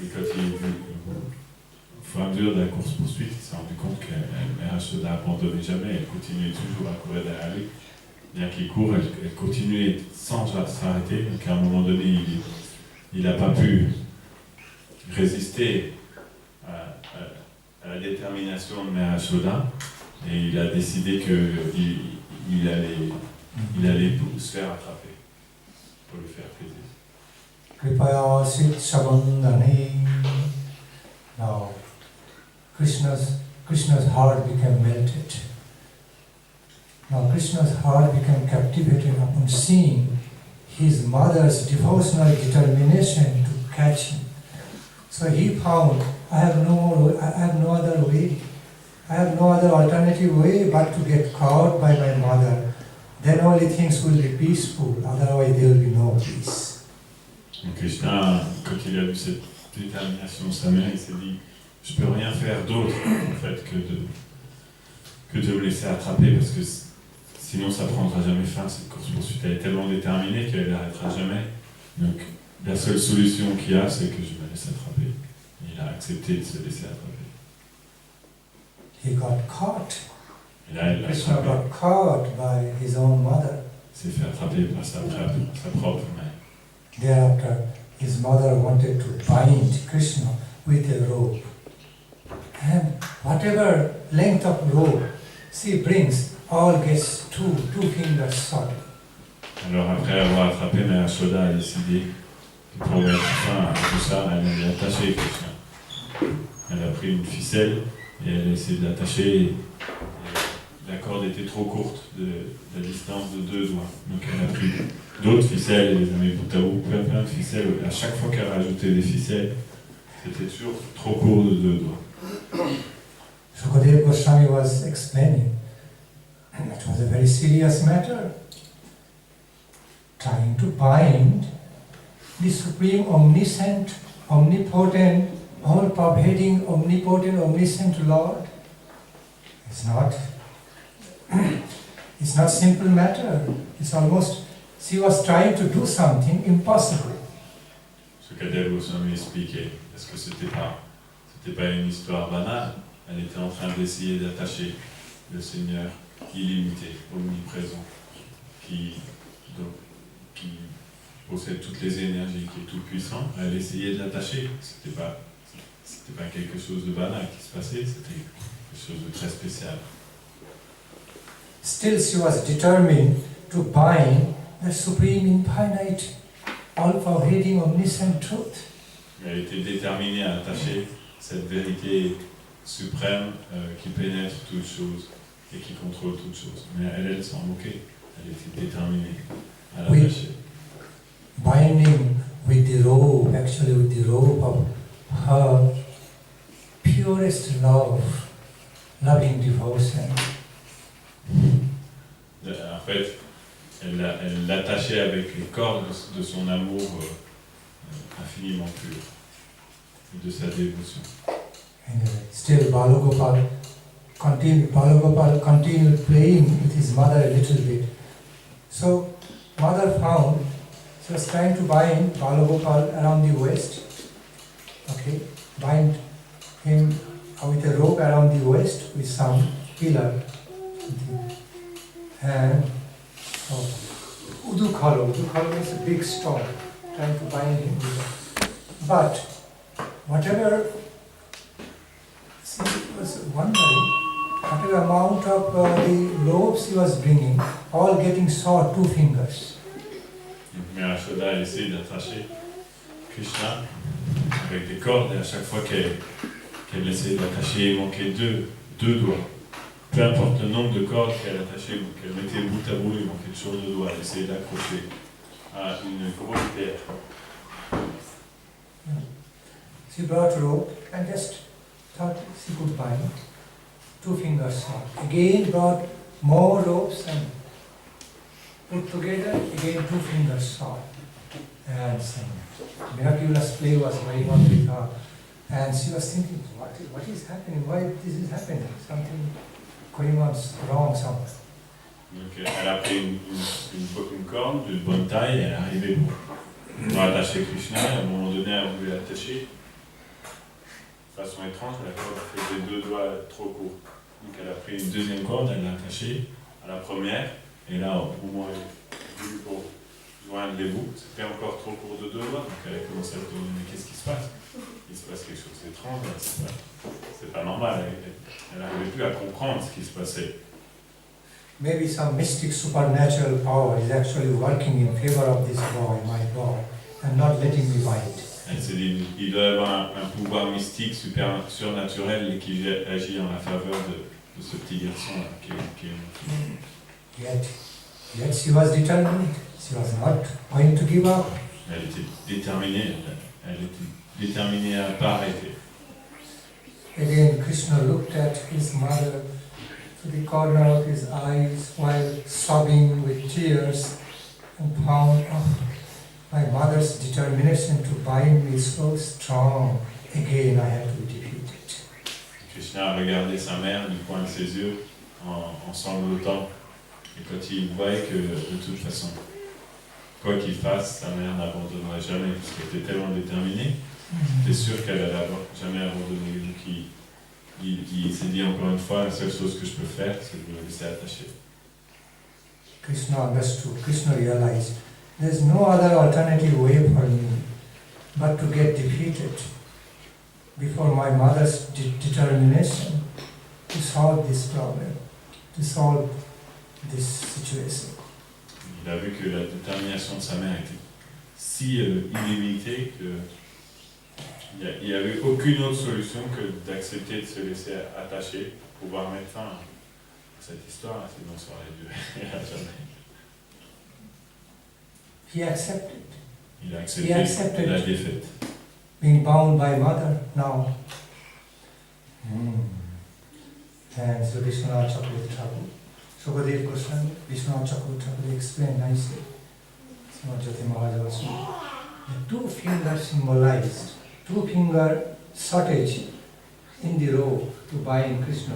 Et quand il est vu, au fur et à mesure de la course-poursuite, il s'est rendu compte qu'elle n'abandonnait jamais, elle continuait toujours à courir derrière lui. Bien qu'il court, elle continuait sans s'arrêter, donc à un moment donné, il n'a pas pu résister à la détermination de Maharaj Pariksit, et il a décidé qu'il allait se faire attraper pour lui faire plaisir. Kripaya sit shabandhane. Now, Krishna's heart became melted. Now Krishna's heart became captivated upon seeing his mother's devotional determination to catch him. So he found, I have no other way. I have no other alternative way but to get caught by my mother. Then only things will be peaceful, otherwise there will be no peace. Donc Krishna, quand il a vu cette détermination de sa mère, il s'est dit, je peux rien faire d'autre en fait que de me laisser attraper, parce que sinon ça prendra jamais fin, cette course-poursuite. Elle est tellement déterminée qu'elle n'arrêtera jamais. Donc la seule solution qu'il y a, c'est que je me laisse attraper. Et il a accepté de se laisser attraper. He got caught. Et là, il Krishna got caught by his own mother. Il s'est fait attraper par sa propre mère. Thereafter, his mother wanted to bind Krishna with a rope. And whatever length of rope she brings, all gets two fingers short. Alors après avoir attrapé, Maharaj Pariksit a décidé que pour mettre fin à tout ça, elle allait attacher Krishna. Elle a pris une ficelle et elle a essayé de l'attacher. La corde était trop courte, de la distance de 2 doigts. Donc elle a pris d'autres ficelles et les a mis bout à bout, plein de ficelles. À chaque fois qu'elle rajoutait des ficelles, c'était toujours trop court de 2 doigts. Sukadeva Goswami was explaining, it was a very serious matter. Trying to bind the supreme, omniscient, omnipotent, all-pervading, omnipotent, omniscient Lord. It's not simple matter. It's almost, she was trying to do something impossible. Sukadeva Goswami expliquait, parce que c'était pas une histoire banale. Elle était en train d'essayer d'attacher le Seigneur illimité, omniprésent, qui possède toutes les énergies, qui est tout puissant. Elle essayait de l'attacher. C'était pas quelque chose de banal qui se passait, c'était quelque chose de très spécial. Still she was determined to bind the supreme, infinite, all-pervading, omniscient truth. Elle était déterminée à attacher cette vérité suprême qui pénètre toutes choses et qui contrôle toutes choses. Mais elle s'en moquait. Elle était déterminée à l'attacher. Binding with the rope, actually with the rope of her purest love, loving devotion. En fait, elle l'attachait avec les cordes de son amour infiniment pur et de sa dévotion. And still Balagopal continued playing with his mother a little bit. So mother found she was trying to bind Balagopal around the waist. Okay, bind him with a rope around the waist with some pillar. And Udukalo is a big stone, trying to bind him with that. But whatever, she was wondering, whatever amount of the lobes he was bringing, all getting short 2 fingers. Maharaj Pariksit a essayé d'attacher Krishna avec des cordes, et à chaque fois qu'elle essayait de l'attacher, il manquait deux doigts. peu importe le nombre de cordes qu'elle attachait ou qu'elle mettait bout à bout, il manquait toujours deux doigts, elle essayait d'accrocher à une grosse pierre. She brought rope and just thought she could bind 2 fingers short. Again brought more ropes and put together, again 2 fingers short. And some miraculous play was going on with her. And she was thinking, what is happening? Why this is happening? Something going on wrong somewhere. Donc elle a pris une corne d'une bonne taille, elle est arrivée pour attacher Krishna, et à un moment donné elle voulait l'attacher. De façon étrange, la corde faisait 2 doigts trop courts. Donc elle a pris une deuxième corde, elle l'a attachée à la première, et là au moment où elle pour joindre les bouts, c'était encore trop court de 2 doigts, donc elle a commencé à se demander mais qu'est-ce qui se passe? Il se passe quelque chose d'étrange, c'est pas normal, elle n'arrivait plus à comprendre ce qui se passait. Maybe some mystic supernatural power is actually working in favor of this boy, my boy, and not letting me bind. Elle s'est dit, il doit y avoir un pouvoir mystique surnaturel qui agit en la faveur de ce petit garçon qui est... Yet she was determined. She was not going to give up. Elle était déterminée à ne pas arrêter. Again, Krishna looked at his mother to the corner of his eyes while sobbing with tears and found, my mother's determination to bind me so strong. Again, I had to defeat it. Krishna a regardé sa mère du coin de ses yeux en sanglotant. Et quand il voyait que de toute façon, quoi qu'il fasse, sa mère n'abandonnerait jamais, parce qu'elle était tellement déterminée, il était sûr qu'elle allait jamais abandonner. Donc il s'est dit encore une fois, la seule chose que je peux faire, c'est de me laisser attacher. Krishna understood, Krishna realized, there is no other alternative way for me but to get defeated before my mother's determination to solve this problem, to solve this situation. Il a vu que la détermination de sa mère était si illimitée qu'il n'y avait aucune autre solution que d'accepter de se laisser attacher pour pouvoir mettre fin à cette histoire, sinon ça aurait duré à jamais. He accepted. Il a accepté la défaite. Being bound by mother now. And so Vishwanath Chakravarti, Sukadeva Goswami, Vishwanath Chakravarti explained nicely. Srimad Bhagavatam. The 2 fingers symbolized 2-finger shortage in the rope to bind Krishna.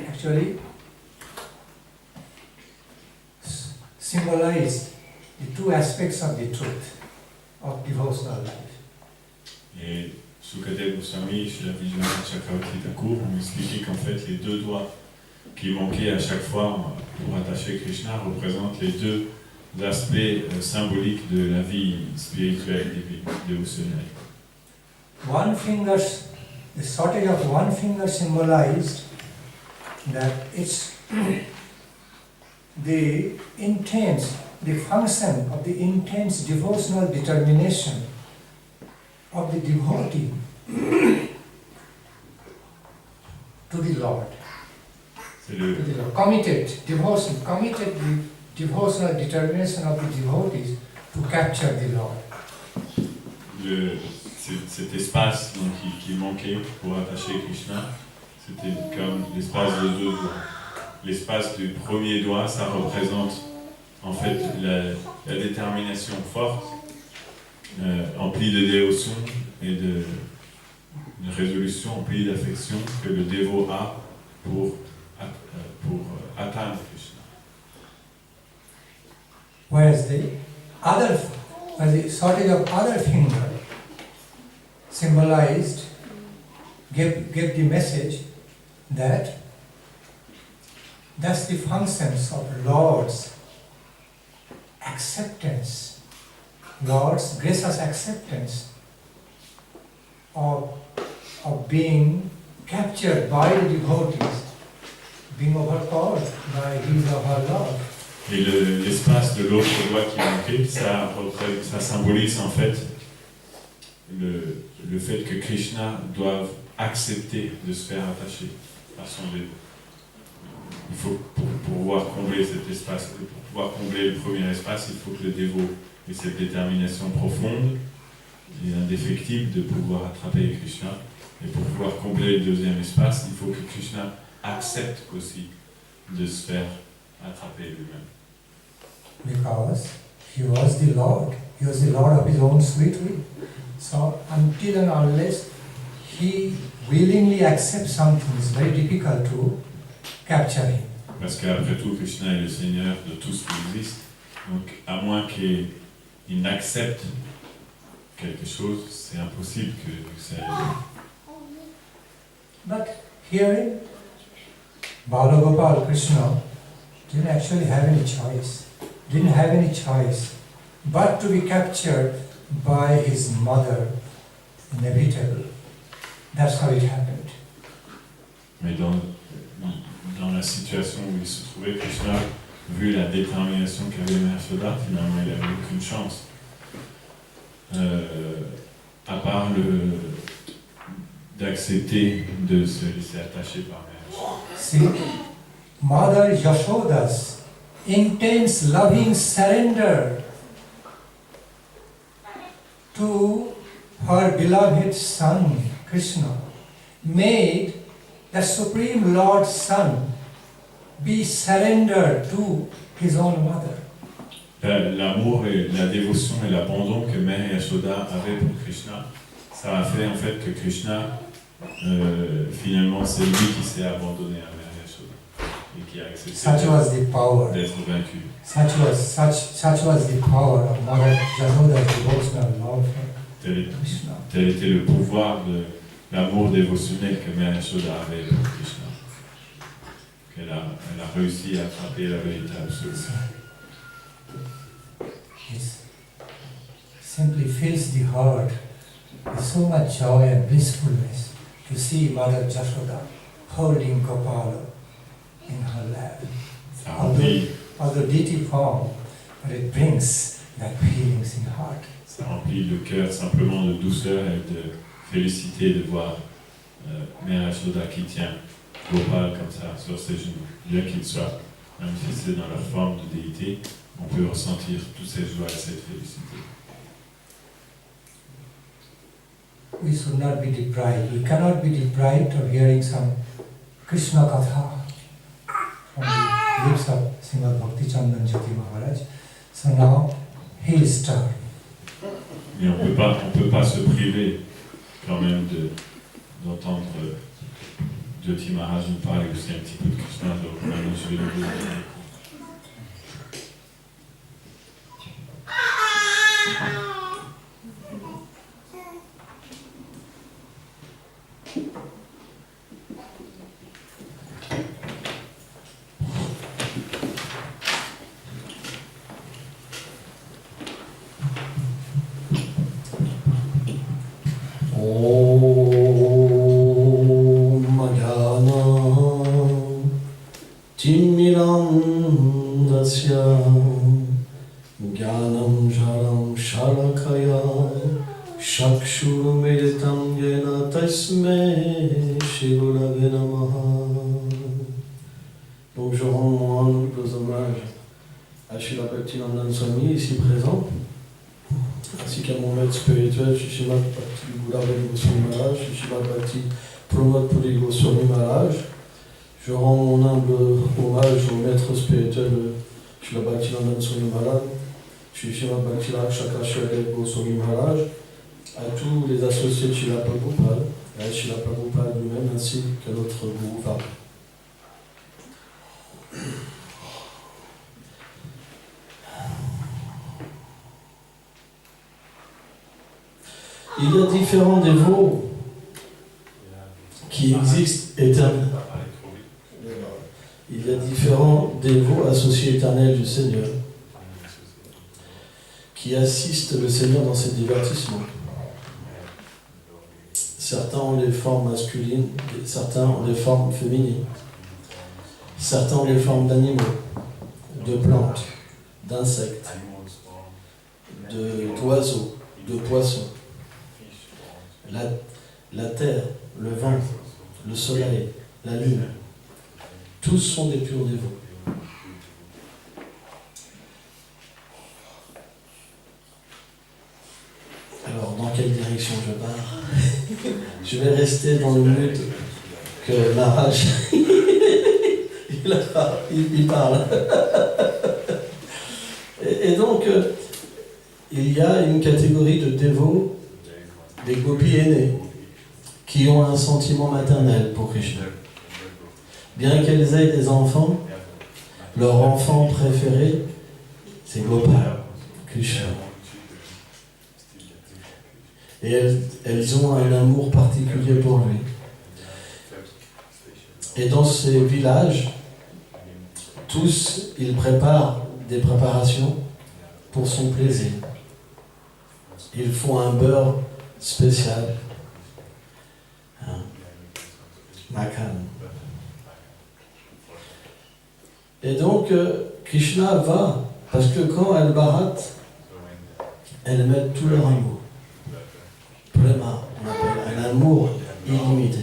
Actually, symbolized the 2 aspects of the truth of devotional life. Et Sukadeva Goswami, chez la Vishwanath Chakravarti Thakur, on expliquait qu'en fait les 2 doigts qui manquaient à chaque fois pour attacher Krishna représentent les 2 aspects symboliques de la vie spirituelle et dévotionnelle. The shortage of 1 finger symbolized that it's the function of the intense devotional determination of the devotee to the Lord. Committed the devotional determination of the devotees to capture the Lord. Cet espace donc, qui manquait pour attacher Krishna, c'était comme l'espace de 2 doigts. L'espace du premier doigt, ça représente en fait la détermination forte, emplie de dévotion et de résolution, emplie d'affection que le dévot a pour atteindre Krishna. Whereas the shortage of other finger symbolized, gave the message that that's the functions of Lord's acceptance, Lord's gracious acceptance of being captured by the devotees, being overpowered by his or her love. Et l'espace de l'autre doigt qui manquait, ça symbolise en fait le fait que Krishna doive accepter de se faire attacher par son dévot. il faut, pour pouvoir combler cet espace, pour pouvoir combler le premier espace, il faut que le dévot ait cette détermination profonde et indéfectible de pouvoir attraper Krishna. Et pour pouvoir combler le deuxième espace, il faut que Krishna accepte aussi de se faire attraper lui-même. Because he was the Lord of his own sweet will. So until and unless he willingly accepts something, it's very difficult to capture him. Parce qu'après tout, Krishna est le Seigneur de tout ce qui existe. Donc, à moins qu'il n'accepte quelque chose, c'est impossible que ça arrive. But here, Balagopal Krishna didn't actually have any choice. But to be captured by his mother, inevitable. That's how it happened. Mais dans la situation où il se trouvait, Krishna, vu la détermination qu'avait Mère Yashoda, finalement il n'avait aucune chance. À part d'accepter de se laisser attacher par Mère Yashoda. See, Mother Yashoda's intense loving surrender to her beloved son Krishna made the Supreme Lord's Son be surrendered to his own mother. L'amour et la dévotion et l'abandon que Mère Yashoda avait pour Krishna, ça a fait en fait que Krishna, finalement, c'est lui qui s'est abandonné à Mère Yashoda et qui a accepté d'être vaincu. Such was the power of Mother Yashoda's devotional love for Krishna. Tel était le pouvoir de l'amour dévotionnel que Mère Yashoda avait pour Krishna. Elle a réussi à attraper la vérité absolue. It simply fills the heart with so much joy and blissfulness to see Mother Yashoda holding Gopala in her lap. Although deity form, but it brings that feelings in the heart. Ça remplit le cœur simplement de douceur et de félicité de voir Mère Yashoda qui tient Gopal comme ça sur ses genoux. Bien qu'il soit manifesté dans la forme de déité, on peut ressentir toutes ces joies et cette félicité. We should not be deprived. We cannot be deprived of hearing some Krishna Katha from the lips of Srimad Bhaktichandan Jyoti Maharaj. So now he is stirred. Mais on peut pas se priver quand même d'entendre Jyoti Maharaj nous parler aussi un petit peu de Krishna. Donc maintenant je vais le dire. Donc je rends mon humble hommage à Srila Bhaktivedanta Swami ici présent, ainsi qu'à mon maître spirituel, Srimad Goswami Maharaj, Srimad Bhakti Pramod Puri Goswami Maharaj. Je rends mon humble hommage au maître spirituel Srila Bhaktivedanta Swami Maharaj, Srimad Bhakti Sukadeva Goswami Maharaj, à tous les associés de Srila Prabhupada, et à Srila Prabhupada lui-même, ainsi qu'à notre Guru Varma. Il y a différents dévots qui existent éternellement. Il y a différents dévots associés éternels du Seigneur qui assistent le Seigneur dans ses divertissements. Certains ont les formes masculines, certains ont les formes féminines. Certains ont les formes d'animaux, de plantes, d'insectes, d'oiseaux, de poissons. La terre, le vent, le soleil, la lune, Tous sont des purs dévots. Alors, dans quelle direction je pars? Je vais rester dans le mood que Maharaj il parle. Et donc, il y a une catégorie de dévots, des gopis aînés, qui ont un sentiment maternel pour Krishna. Bien qu'elles aient des enfants, leur enfant préféré, c'est Gopal, Krishna. Et elles ont un amour particulier pour lui. Et dans ces villages, tous, ils préparent des préparations pour son plaisir. Ils font un beurre spécial. Makan. Et donc, Krishna va, parce que quand elles baratent, elles mettent tout leur amour. Prema, on appelle un amour illimité.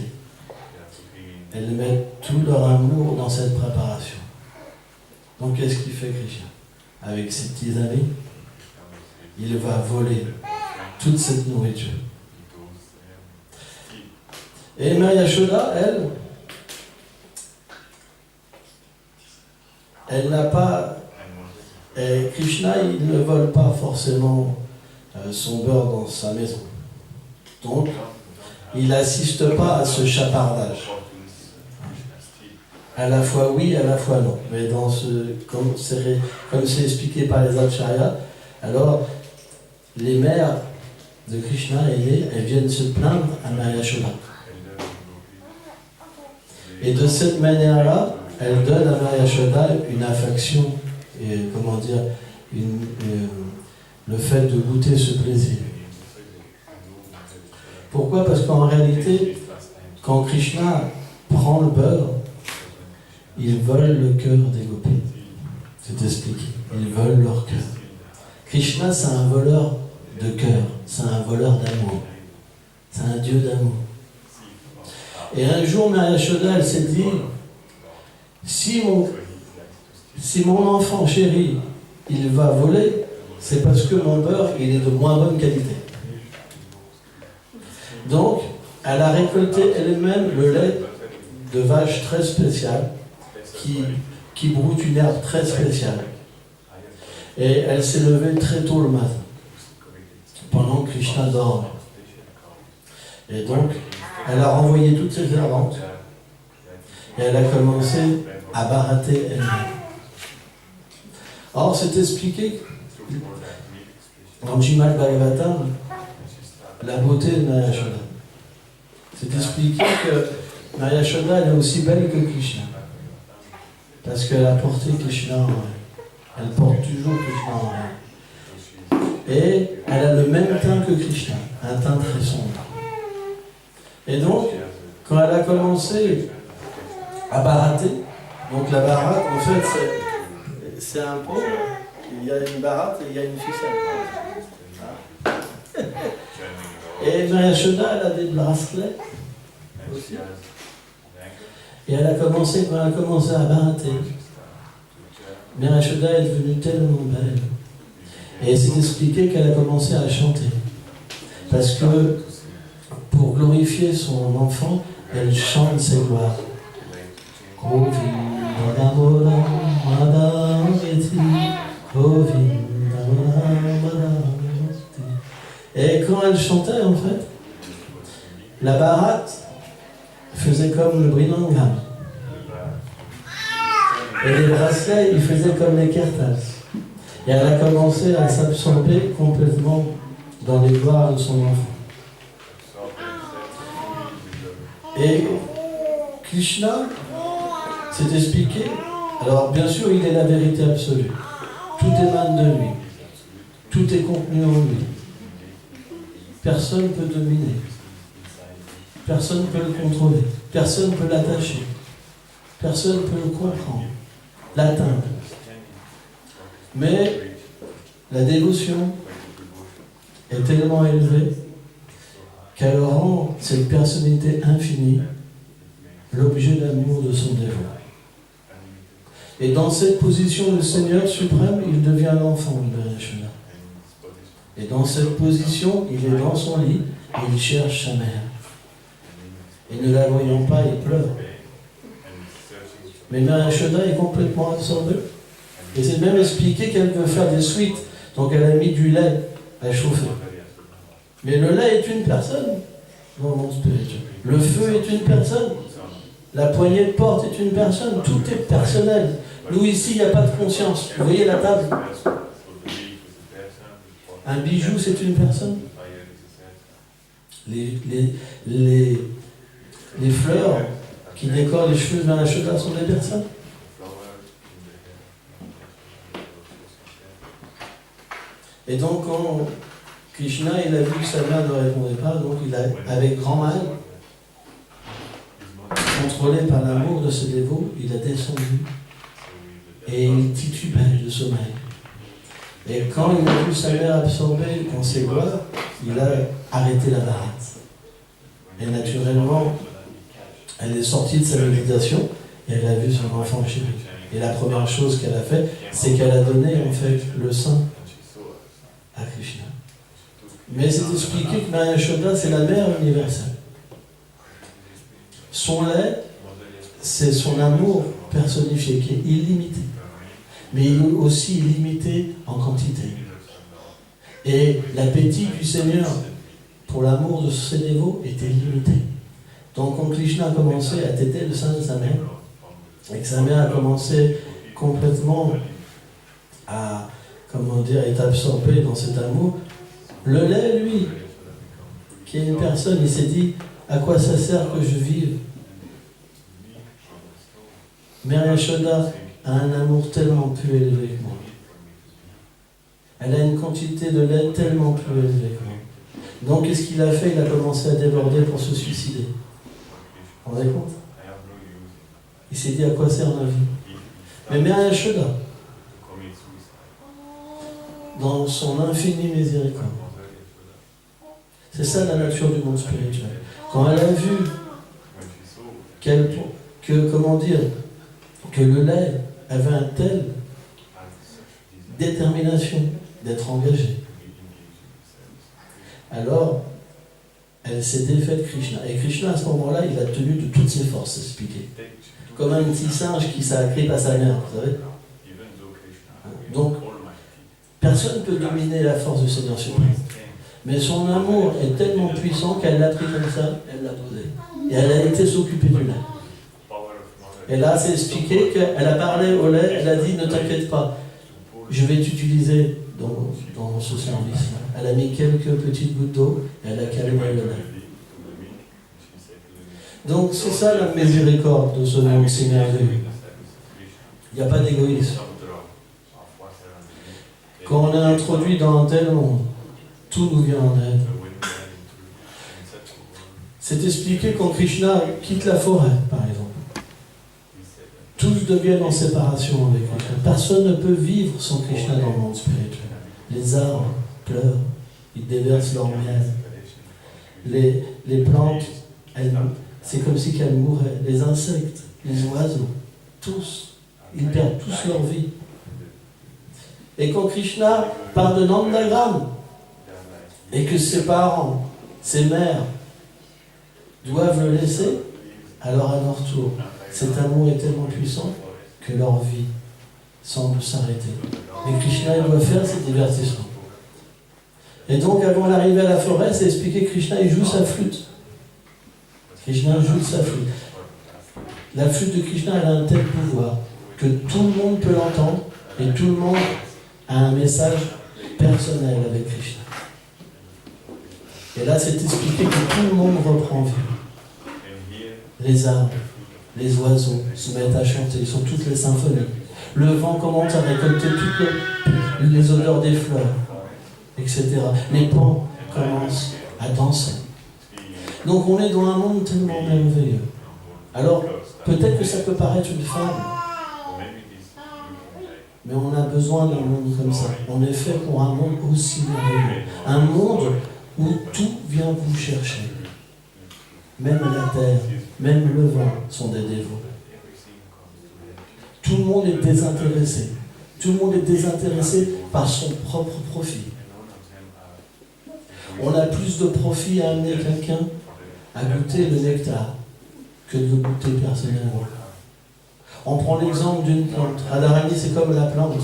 Elles mettent tout leur amour dans cette préparation. Donc, qu'est-ce qu'il fait Krishna? Avec ses petits amis, il va voler toute cette nourriture. Et Mère Yashoda, elle n'a pas... Et Krishna, il ne vole pas forcément son beurre dans sa maison. Donc, il n'assiste pas à ce chapardage. À la fois oui, à la fois non. Mais dans comme c'est expliqué par les acharyas, alors les mères de Krishna elles viennent se plaindre à Mère Yashoda. Et de cette manière-là, elle donne à Mère Yashoda une affection, et comment dire, le fait de goûter ce plaisir. Pourquoi? Parce qu'en réalité, quand Krishna prend le beurre, il vole le cœur des gopis. C'est expliqué. Il vole leur cœur. Krishna, c'est un voleur de cœur. C'est un voleur d'amour. C'est un dieu d'amour. Et un jour, Mère Yashoda, elle s'est dit, si mon enfant chéri, il va voler, c'est parce que mon beurre, il est de moins bonne qualité. Donc, elle a récolté elle-même le lait de vache très spécial, qui broute une herbe très spéciale. Et elle s'est levée très tôt le matin, pendant que Krishna dormait. Et donc, elle a renvoyé toutes ses servantes, et elle a commencé à barater elle-même. Or, c'est expliqué dans Srimad Bhagavatam, la beauté de Mère Yashoda. C'est expliqué que Mère Yashoda, elle est aussi belle que Krishna. Parce qu'elle a porté Krishna en elle. Elle porte toujours Krishna en elle. Et elle a le même teint que Krishna, un teint très sombre. Et donc, quand elle a commencé à barater, donc la baratte, en fait, c'est un pot, il y a une baratte et il y a une ficelle. Et Mère Yashoda, elle a des bracelets aussi. Et quand elle a commencé à barater, Mère Yashoda est devenue tellement belle. Et c'est expliqué qu'elle a commencé à chanter. Parce que, pour glorifier son enfant, elle chante ses gloires. Et quand elle chantait, en fait, la baratte faisait comme le énonca. Et les bracelets, ils faisaient comme les kertas. Et elle a commencé à s'absorber complètement dans les gloires de son enfant. Et Krishna, c'est expliqué, alors bien sûr il est la vérité absolue. Tout émane de lui. Tout est contenu en lui. Personne ne peut dominer. Personne ne peut le contrôler. Personne ne peut l'attacher. Personne ne peut le comprendre, l'atteindre. Mais la dévotion est tellement élevée qu'elle rend cette personnalité infinie l'objet d'amour de son dévot. Et dans cette position de Seigneur suprême, il devient l'enfant de Yashoda. Et dans cette position, il est dans son lit et il cherche sa mère. Et ne la voyant pas, il pleure. Mais Mère Yashoda est complètement absorbée. Et c'est même expliqué qu'elle veut faire des suites. Donc elle a mis du lait à chauffer. Mais le lait est une personne dans le monde spirituel. Le feu est une personne. La poignée de porte est une personne. Tout est personnel. Nous ici, il n'y a pas de conscience. Vous voyez la table? Un bijou, c'est une personne. Les fleurs qui décorent les cheveux dans la cheveux sont des personnes. Et donc, quand Krishna il a vu que sa mère ne répondait pas, donc il a, avec grand mal, contrôlé par l'amour de ce dévot, il a descendu et il titubait de sommeil. Et quand il a vu sa mère absorbée dans ses gloires, il a arrêté la baratte. Et naturellement, elle est sortie de sa méditation et elle a vu son enfant chéri. Et la première chose qu'elle a fait, c'est qu'elle a donné en fait le sein à Krishna. Mais c'est expliqué que Mère Yashoda, c'est la mère universelle. Son lait, c'est son amour personnifié, qui est illimité. Mais il est aussi illimité en quantité. Et l'appétit du Seigneur pour l'amour de ses dévots était limité. Donc quand Krishna a commencé à téter le sein de sa mère, et que sa mère a commencé complètement à, être absorbée dans cet amour, le lait, lui, qui est une personne, il s'est dit, à quoi ça sert que je vive? Mère Yashoda a un amour tellement plus élevé que moi. Elle a une quantité de lait tellement plus élevée que moi. Donc, qu'est-ce qu'il a fait? Il a commencé à déborder pour se suicider. Vous vous rendez compte? Il s'est dit, à quoi sert ma vie? Mais Mère Yashoda, dans son infinie miséricorde, c'est ça la nature du monde spirituel. Quand elle a vu que le lait avait une telle détermination d'être engagé, alors elle s'est défaite de Krishna. Et Krishna, à ce moment-là, il a tenu de toutes ses forces, c'est expliqué. Comme un petit singe qui s'agrippe à sa mère, vous savez. Donc, personne ne peut dominer la force du Seigneur suprême. Mais son amour est tellement puissant qu'elle l'a pris comme ça, elle l'a posé. Et elle a été s'occuper du lait. Et là, c'est expliqué qu'elle a parlé au lait, elle a dit, ne t'inquiète pas, je vais t'utiliser dans ce service-là. Elle a mis quelques petites gouttes d'eau, et elle a calmé le lait. Donc c'est ça la miséricorde de ce monde si merveilleux. Il n'y a pas d'égoïsme. Quand on est introduit dans un tel monde, tout nous vient en aide. C'est expliqué quand Krishna quitte la forêt, par exemple. Tous deviennent en séparation avec Krishna. Personne ne peut vivre sans Krishna dans le monde spirituel. Les arbres pleurent, ils déversent leur miel. Les plantes, c'est comme si qu'elles mouraient. Les insectes, les oiseaux, tous, ils perdent tous leur vie. Et quand Krishna part de Nandagram, et que ses parents, ses mères, doivent le laisser, alors à leur tour, cet amour est tellement puissant que leur vie semble s'arrêter. Et Krishna, il doit faire ses divertissements. Et donc, avant d'arriver à la forêt, c'est expliqué que Krishna, il joue sa flûte. Krishna joue sa flûte. La flûte de Krishna, elle a un tel pouvoir que tout le monde peut l'entendre et tout le monde a un message personnel avec Krishna. Et là, c'est expliqué que tout le monde reprend vie. Les arbres, les oiseaux se mettent à chanter, ils sont toutes les symphonies. Le vent commence à récolter toutes les odeurs des fleurs, etc. Les pans commencent à danser. Donc on est dans un monde tellement merveilleux. Alors, peut-être que ça peut paraître une fable, mais on a besoin d'un monde comme ça. On est fait pour un monde aussi merveilleux. Un monde où tout vient vous chercher. Même la terre, même le vent sont des dévots. Tout le monde est désintéressé. Tout le monde est désintéressé par son propre profit. On a plus de profit à amener quelqu'un à goûter le nectar que de le goûter personnellement. On prend l'exemple d'une plante. Radharani, c'est comme la plante.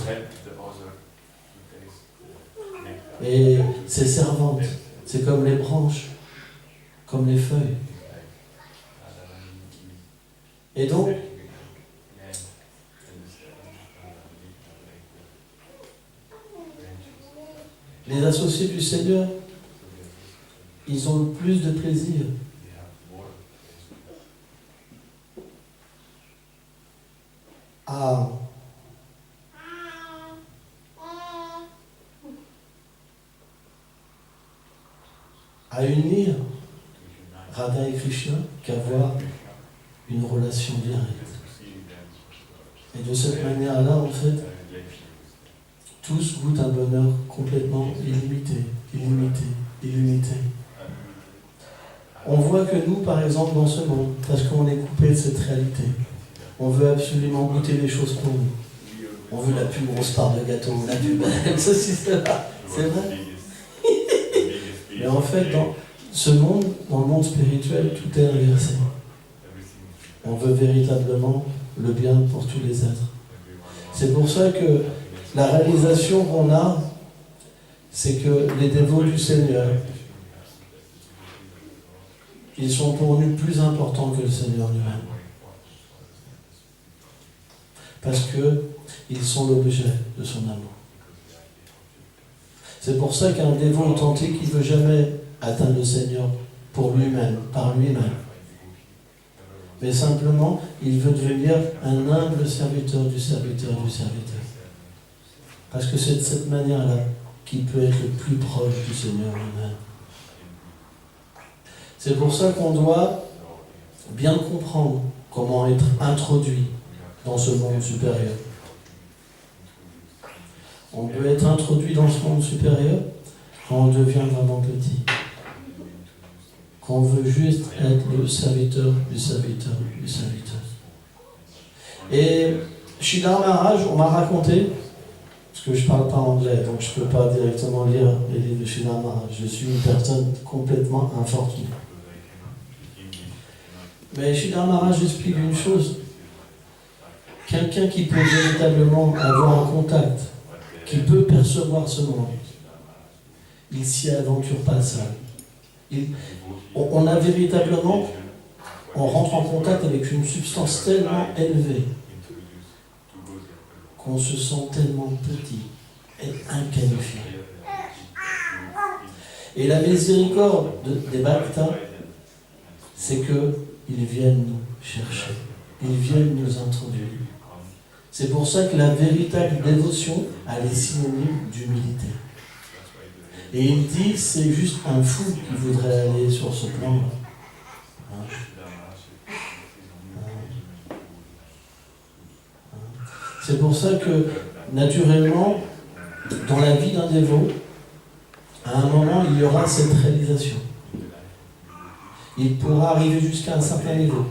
Et ses servantes, c'est comme les branches, comme les feuilles. Et donc, les associés du Seigneur, ils ont le plus de plaisir à unir Radha et Krishna qu'avoir une relation directe. Et de cette manière-là, en fait, tous goûtent un bonheur complètement illimité, illimité, illimité. On voit que nous, par exemple, dans ce monde, parce qu'on est coupé de cette réalité, on veut absolument goûter les choses pour nous. On veut la plus grosse part de gâteau, la plus belle, ceci, cela. C'est vrai. Mais en fait, dans ce monde, dans le monde spirituel, tout est inversé. On veut véritablement le bien pour tous les êtres. C'est pour ça que la réalisation qu'on a, c'est que les dévots du Seigneur, ils sont pour nous plus importants que le Seigneur lui-même. Parce qu'ils sont l'objet de son amour. C'est pour ça qu'un dévot authentique, il ne veut jamais atteindre le Seigneur pour lui-même, par lui-même. Mais simplement, il veut devenir un humble serviteur du serviteur du serviteur. Parce que c'est de cette manière-là qu'il peut être le plus proche du Seigneur lui-même. C'est pour ça qu'on doit bien comprendre comment être introduit dans ce monde supérieur. On peut être introduit dans ce monde supérieur quand on devient vraiment petit. Quand on veut juste être le serviteur du serviteur du serviteur. Et Sridhar Maharaj, on m'a raconté, parce que je ne parle pas anglais, donc je ne peux pas directement lire les livres de Sridhar Maharaj. Je suis une personne complètement infortunée. Mais Sridhar Maharaj explique une chose. Quelqu'un qui peut véritablement avoir un contact, qui peut percevoir ce monde, il ne s'y aventure pas seul. On a véritablement, on rentre en contact avec une substance tellement élevée qu'on se sent tellement petit et inqualifié. Et la miséricorde des Bhaktas, c'est qu'ils viennent nous chercher, ils viennent nous introduire. C'est pour ça que la véritable dévotion, elle est synonyme d'humilité. Et il dit, c'est juste un fou qui voudrait aller sur ce plan. C'est pour ça que, naturellement, dans la vie d'un dévot, à un moment, il y aura cette réalisation. Il pourra arriver jusqu'à un certain niveau.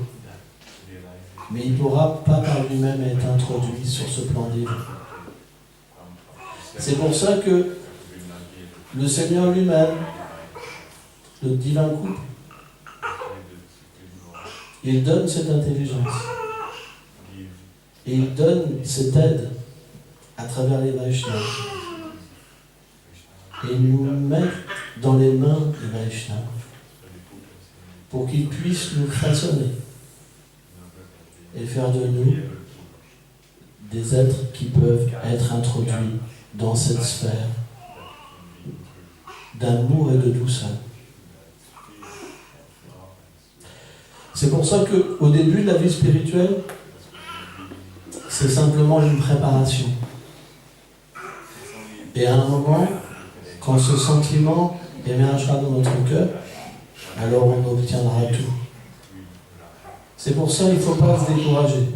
Mais il ne pourra pas par lui-même être introduit sur ce plan divin. C'est pour ça que le Seigneur lui-même, le divin couple, il donne cette intelligence. Et il donne cette aide à travers les Vaishnavas. Et il nous met dans les mains des Vaishnavas pour qu'ils puissent nous façonner et faire de nous des êtres qui peuvent être introduits dans cette sphère d'amour et de douceur. C'est pour ça qu'au début de la vie spirituelle, c'est simplement une préparation. Et à un moment, quand ce sentiment émergera dans notre cœur, alors on obtiendra tout. C'est pour ça qu'il ne faut pas se décourager.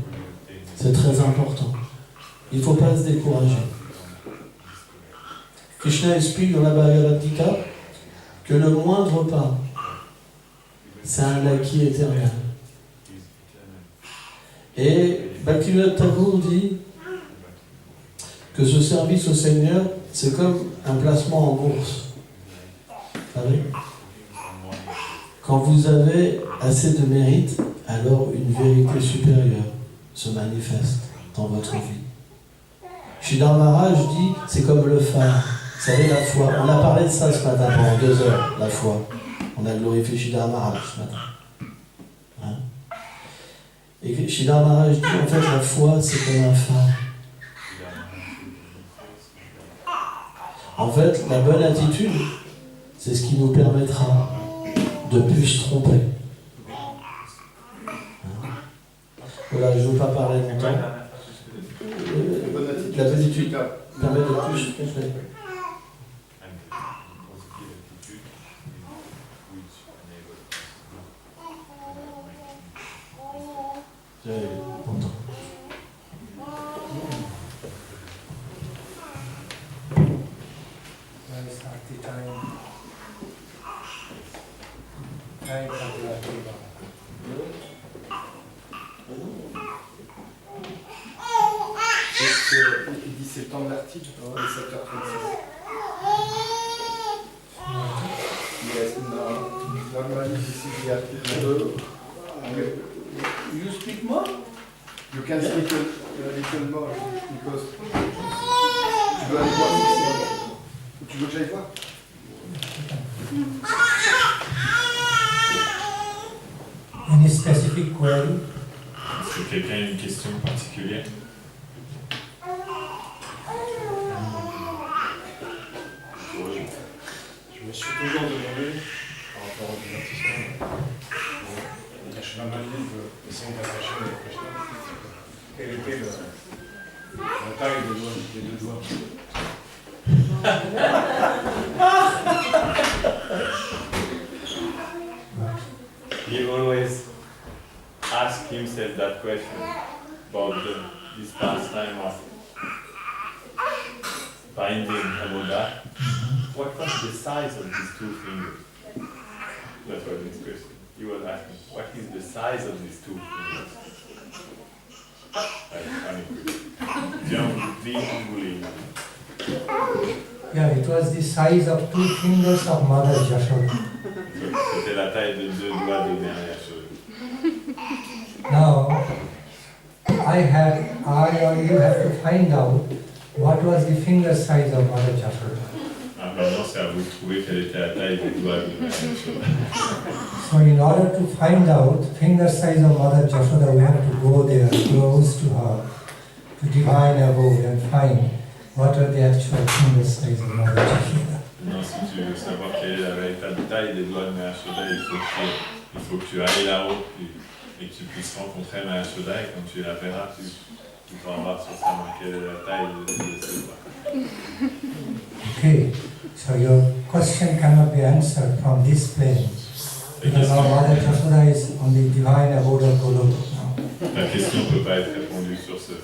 C'est très important. Il ne faut pas se décourager. Krishna explique dans la Bhagavatam que le moindre pas, c'est un acquis éternel. Et Bhaktivinoda Thakur dit que ce service au Seigneur, c'est comme un placement en bourse. Vous savez ? Quand vous avez assez de mérite, alors une vérité supérieure se manifeste dans votre vie. Sridhar Maharaj dit, c'est comme le phare. Vous savez, la foi. On a parlé de ça ce matin pendant 2 heures, la foi. On a glorifié Sridhar Maharaj ce matin. Hein? Et Sridhar Maharaj dit, en fait, la foi, c'est comme un phare. En fait, la bonne attitude, c'est ce qui nous permettra de plus se tromper. Voilà, je ne veux pas parler longtemps. La bonne attitude permet de plus se tromper. Il dit septembre l'article, et 7h36. Yes, no. Normally this is the article. You speak more? You can speak a little more, because tu dois aller voir si tu veux que j'aille voir? Any specific query? Est-ce que quelqu'un a une question particulière? Je me suis toujours demandé, par rapport au divertissement, la Shramanide de Saint-Attaché avec Krishna, quelle était la taille des 2 doigts. He always asks himself that question about this pastime of binding Damodar. What was the size of these 2 fingers? That was his question. He was asking, what is the size of these 2 fingers? Yeah, it was the size of 2 fingers of Mother Yashoda. C'était la taille de 2 doigts de Mère Yashoda. Now, I or you have to find out what was the finger size of Mother Yashoda. Maintenant, c'est à vous de trouver quelle était la taille des doigts de Mère Yashoda. So in order to find out finger size of Mother Yashoda, we have to go there close to her, to divine abode, and find what are the actual finger size of Mother Yashoda. Non, si tu veux savoir quelle est la véritable taille des doigts de Mère Yashoda, il faut que tu ailles là-haut et que tu puisses rencontrer Mère Yashoda, et quand tu la verras, tu pourras voir sur sa main quelle est la taille de ses doigts. Okay, so your question cannot be answered from this plane. Because our Mother Yashoda is on the divine abode of Goloka now. La question ne peut pas être répondue sur ce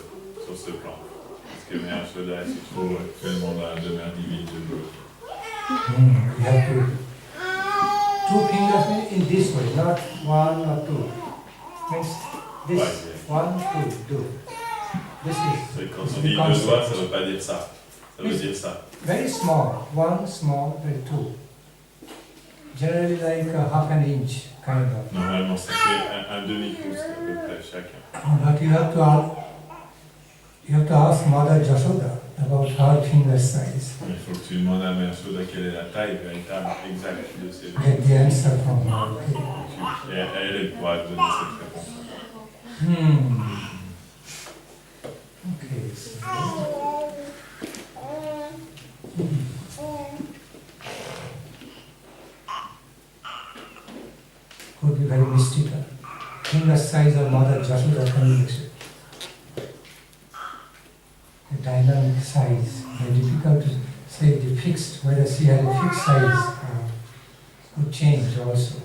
plan. Parce que Mère Yashoda se trouve actuellement dans la demeure divine de Goloka. We have to 2 fingers in this way, not 1 or 2. Means this, Ouais, yeah. 1, 2, 2. This C'est is quand on dit 2 doigts, ça ne veut pas dire ça. Ça veut dire ça. very small, 1 small, and 2. Generally like a half an inch, kind of. Normalement, ça fait un demi-pouce à peu près chacun. But you have to ask Mother Yashoda about her finger size. Il faut que tu demandes à Mère Yashoda quelle est la taille véritable exacte de ses doigts. Get the answer from her. Et elle pourra te donner cette réponse. Okay. So. Could be very mystical. Finger size of Mother Yashoda can be measured. The dynamic size, very difficult to say the fixed, whether she had a fixed size could change also.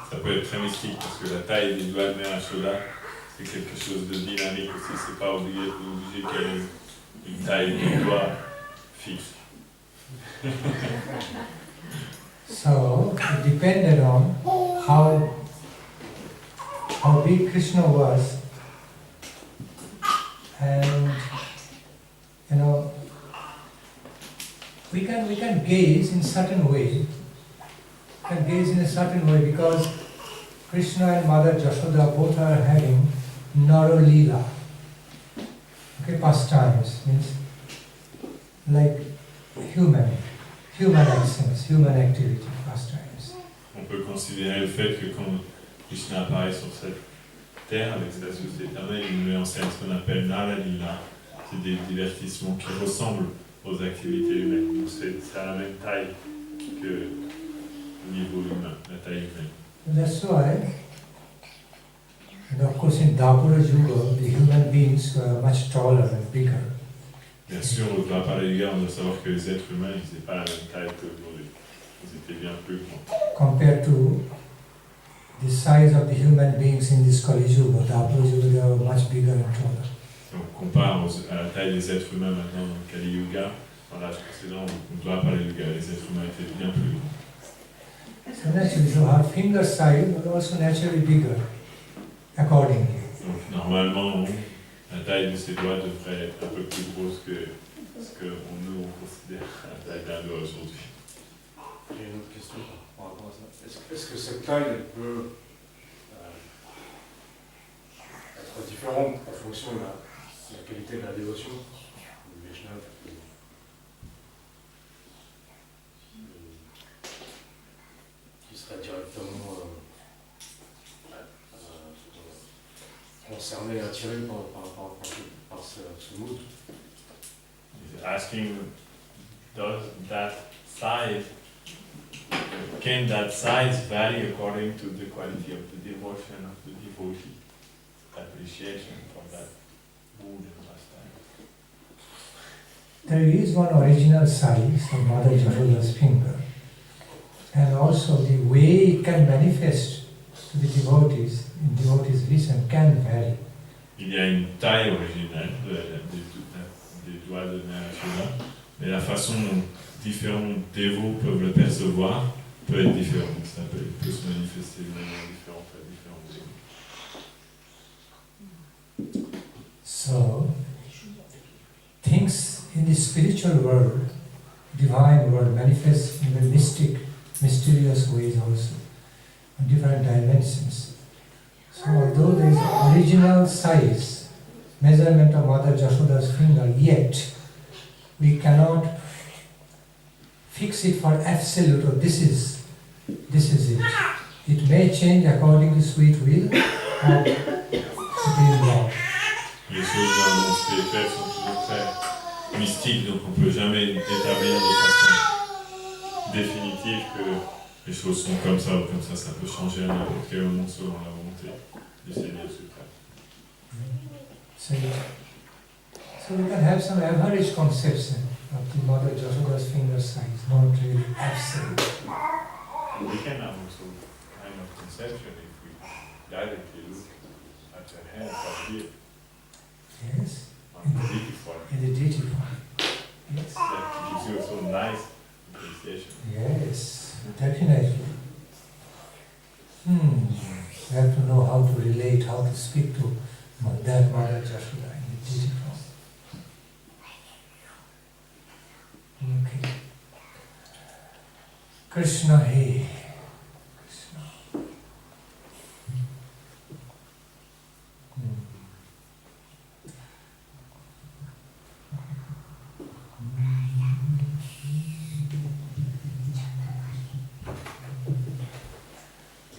Ça peut être très mystique parce que la taille des doigts de Mère Yashoda, c'est quelque chose de dynamique aussi. C'est pas obligé qu'elle ait une taille de doigts fixe. So it depended on how big Krishna was. can gaze in certain way, because Krishna and Mother Jashoda both are having Nara Leela. Okay, pastimes means like human actions, human activity, pastimes. On peut considérer le fait que quand Krishna apparaît sur cette terre avec sa société éternelle, il nous met en scène ce qu'on appelle Nara Lila. C'est des divertissements qui ressemblent aux activités humaines. Donc c'est à la même taille que au niveau humain, la taille humaine. That's why, and of course in Dapura Yuga, the human beings were much taller and bigger. Bien sûr, au Dwapara Yuga, on doit savoir que les êtres humains, ils n'étaient pas à la même taille qu'aujourd'hui. Ils étaient bien plus grands. Compared to the size of the human beings in this Kali Yuga, Dapura Yuga, they were much bigger and taller. Si on compare à la taille des êtres humains maintenant dans le Kali Yuga, dans l'âge précédent, on doit parler Yuga, les êtres humains étaient bien plus grands. So naturally, so our finger size was also naturally bigger, accordingly. Donc normalement, la taille de ces doigts devrait être un peu plus grosse que ce que nous on considère la taille d'un doigt aujourd'hui. J'ai une autre question par rapport à ça. Est-ce que cette taille elle peut être différente en fonction de la qualité de la dévotion du Vaishnava qui serait directement concerné et attiré par ce mood? He's asking, can that size vary according to the quality of the devotion of the devotee? Appreciation for that mood and pastime. There is one original size of Mother Jashoda's finger, and also the way it can manifest to the devotees, in devotees' vision, can vary. Il y a une taille originale des doigts de Mère Yashoda, mais la façon dont différents dévots peuvent le percevoir peut être différente. Ça peut se manifester de manière différente à différents dévots. So, things in the spiritual world, divine world, manifest in the mysterious ways also, in different dimensions. So, although there is original size, measurement of Mother Jashoda's finger, yet we cannot fix it for absolute, or this is it. It may change according to sweet will or supreme law. Les choses dans le monde spirituel sont toujours très mystiques, donc on ne peut jamais établir de façon définitive que les choses sont comme ça ou comme ça. Ça peut changer à n'importe quel moment selon la volonté du Seigneur suprême. So we can have some average conception of the Mother Jashoda's finger size, not really absolute. We can have also kind of conception if we directly look at her hands up here. Yes, On the deity form. in the deity form. Yes. That gives you also nice appreciation. Yes, definitely. We have to know how to relate, how to speak to that Mother Jashoda in the deity form. Okay. Krishna, hey. Krishna.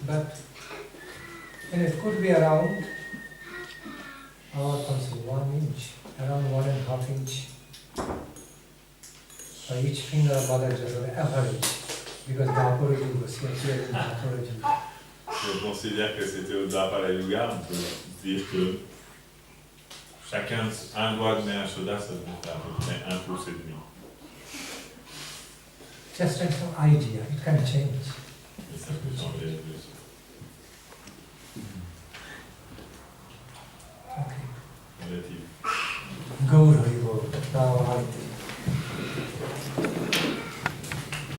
But and it could be around our concept, 1 inch, around 1.5 inch. For each finger of Mother Jashoda, average, because the Apology was here in the Apology. Si on considère que c'était au Dwapara Yuga, on peut dire que chacun, un doigt de Mère Yashoda, ça devrait faire à peu près 1,5 pouce. Just like some idea, it can change. Et ça peut changer.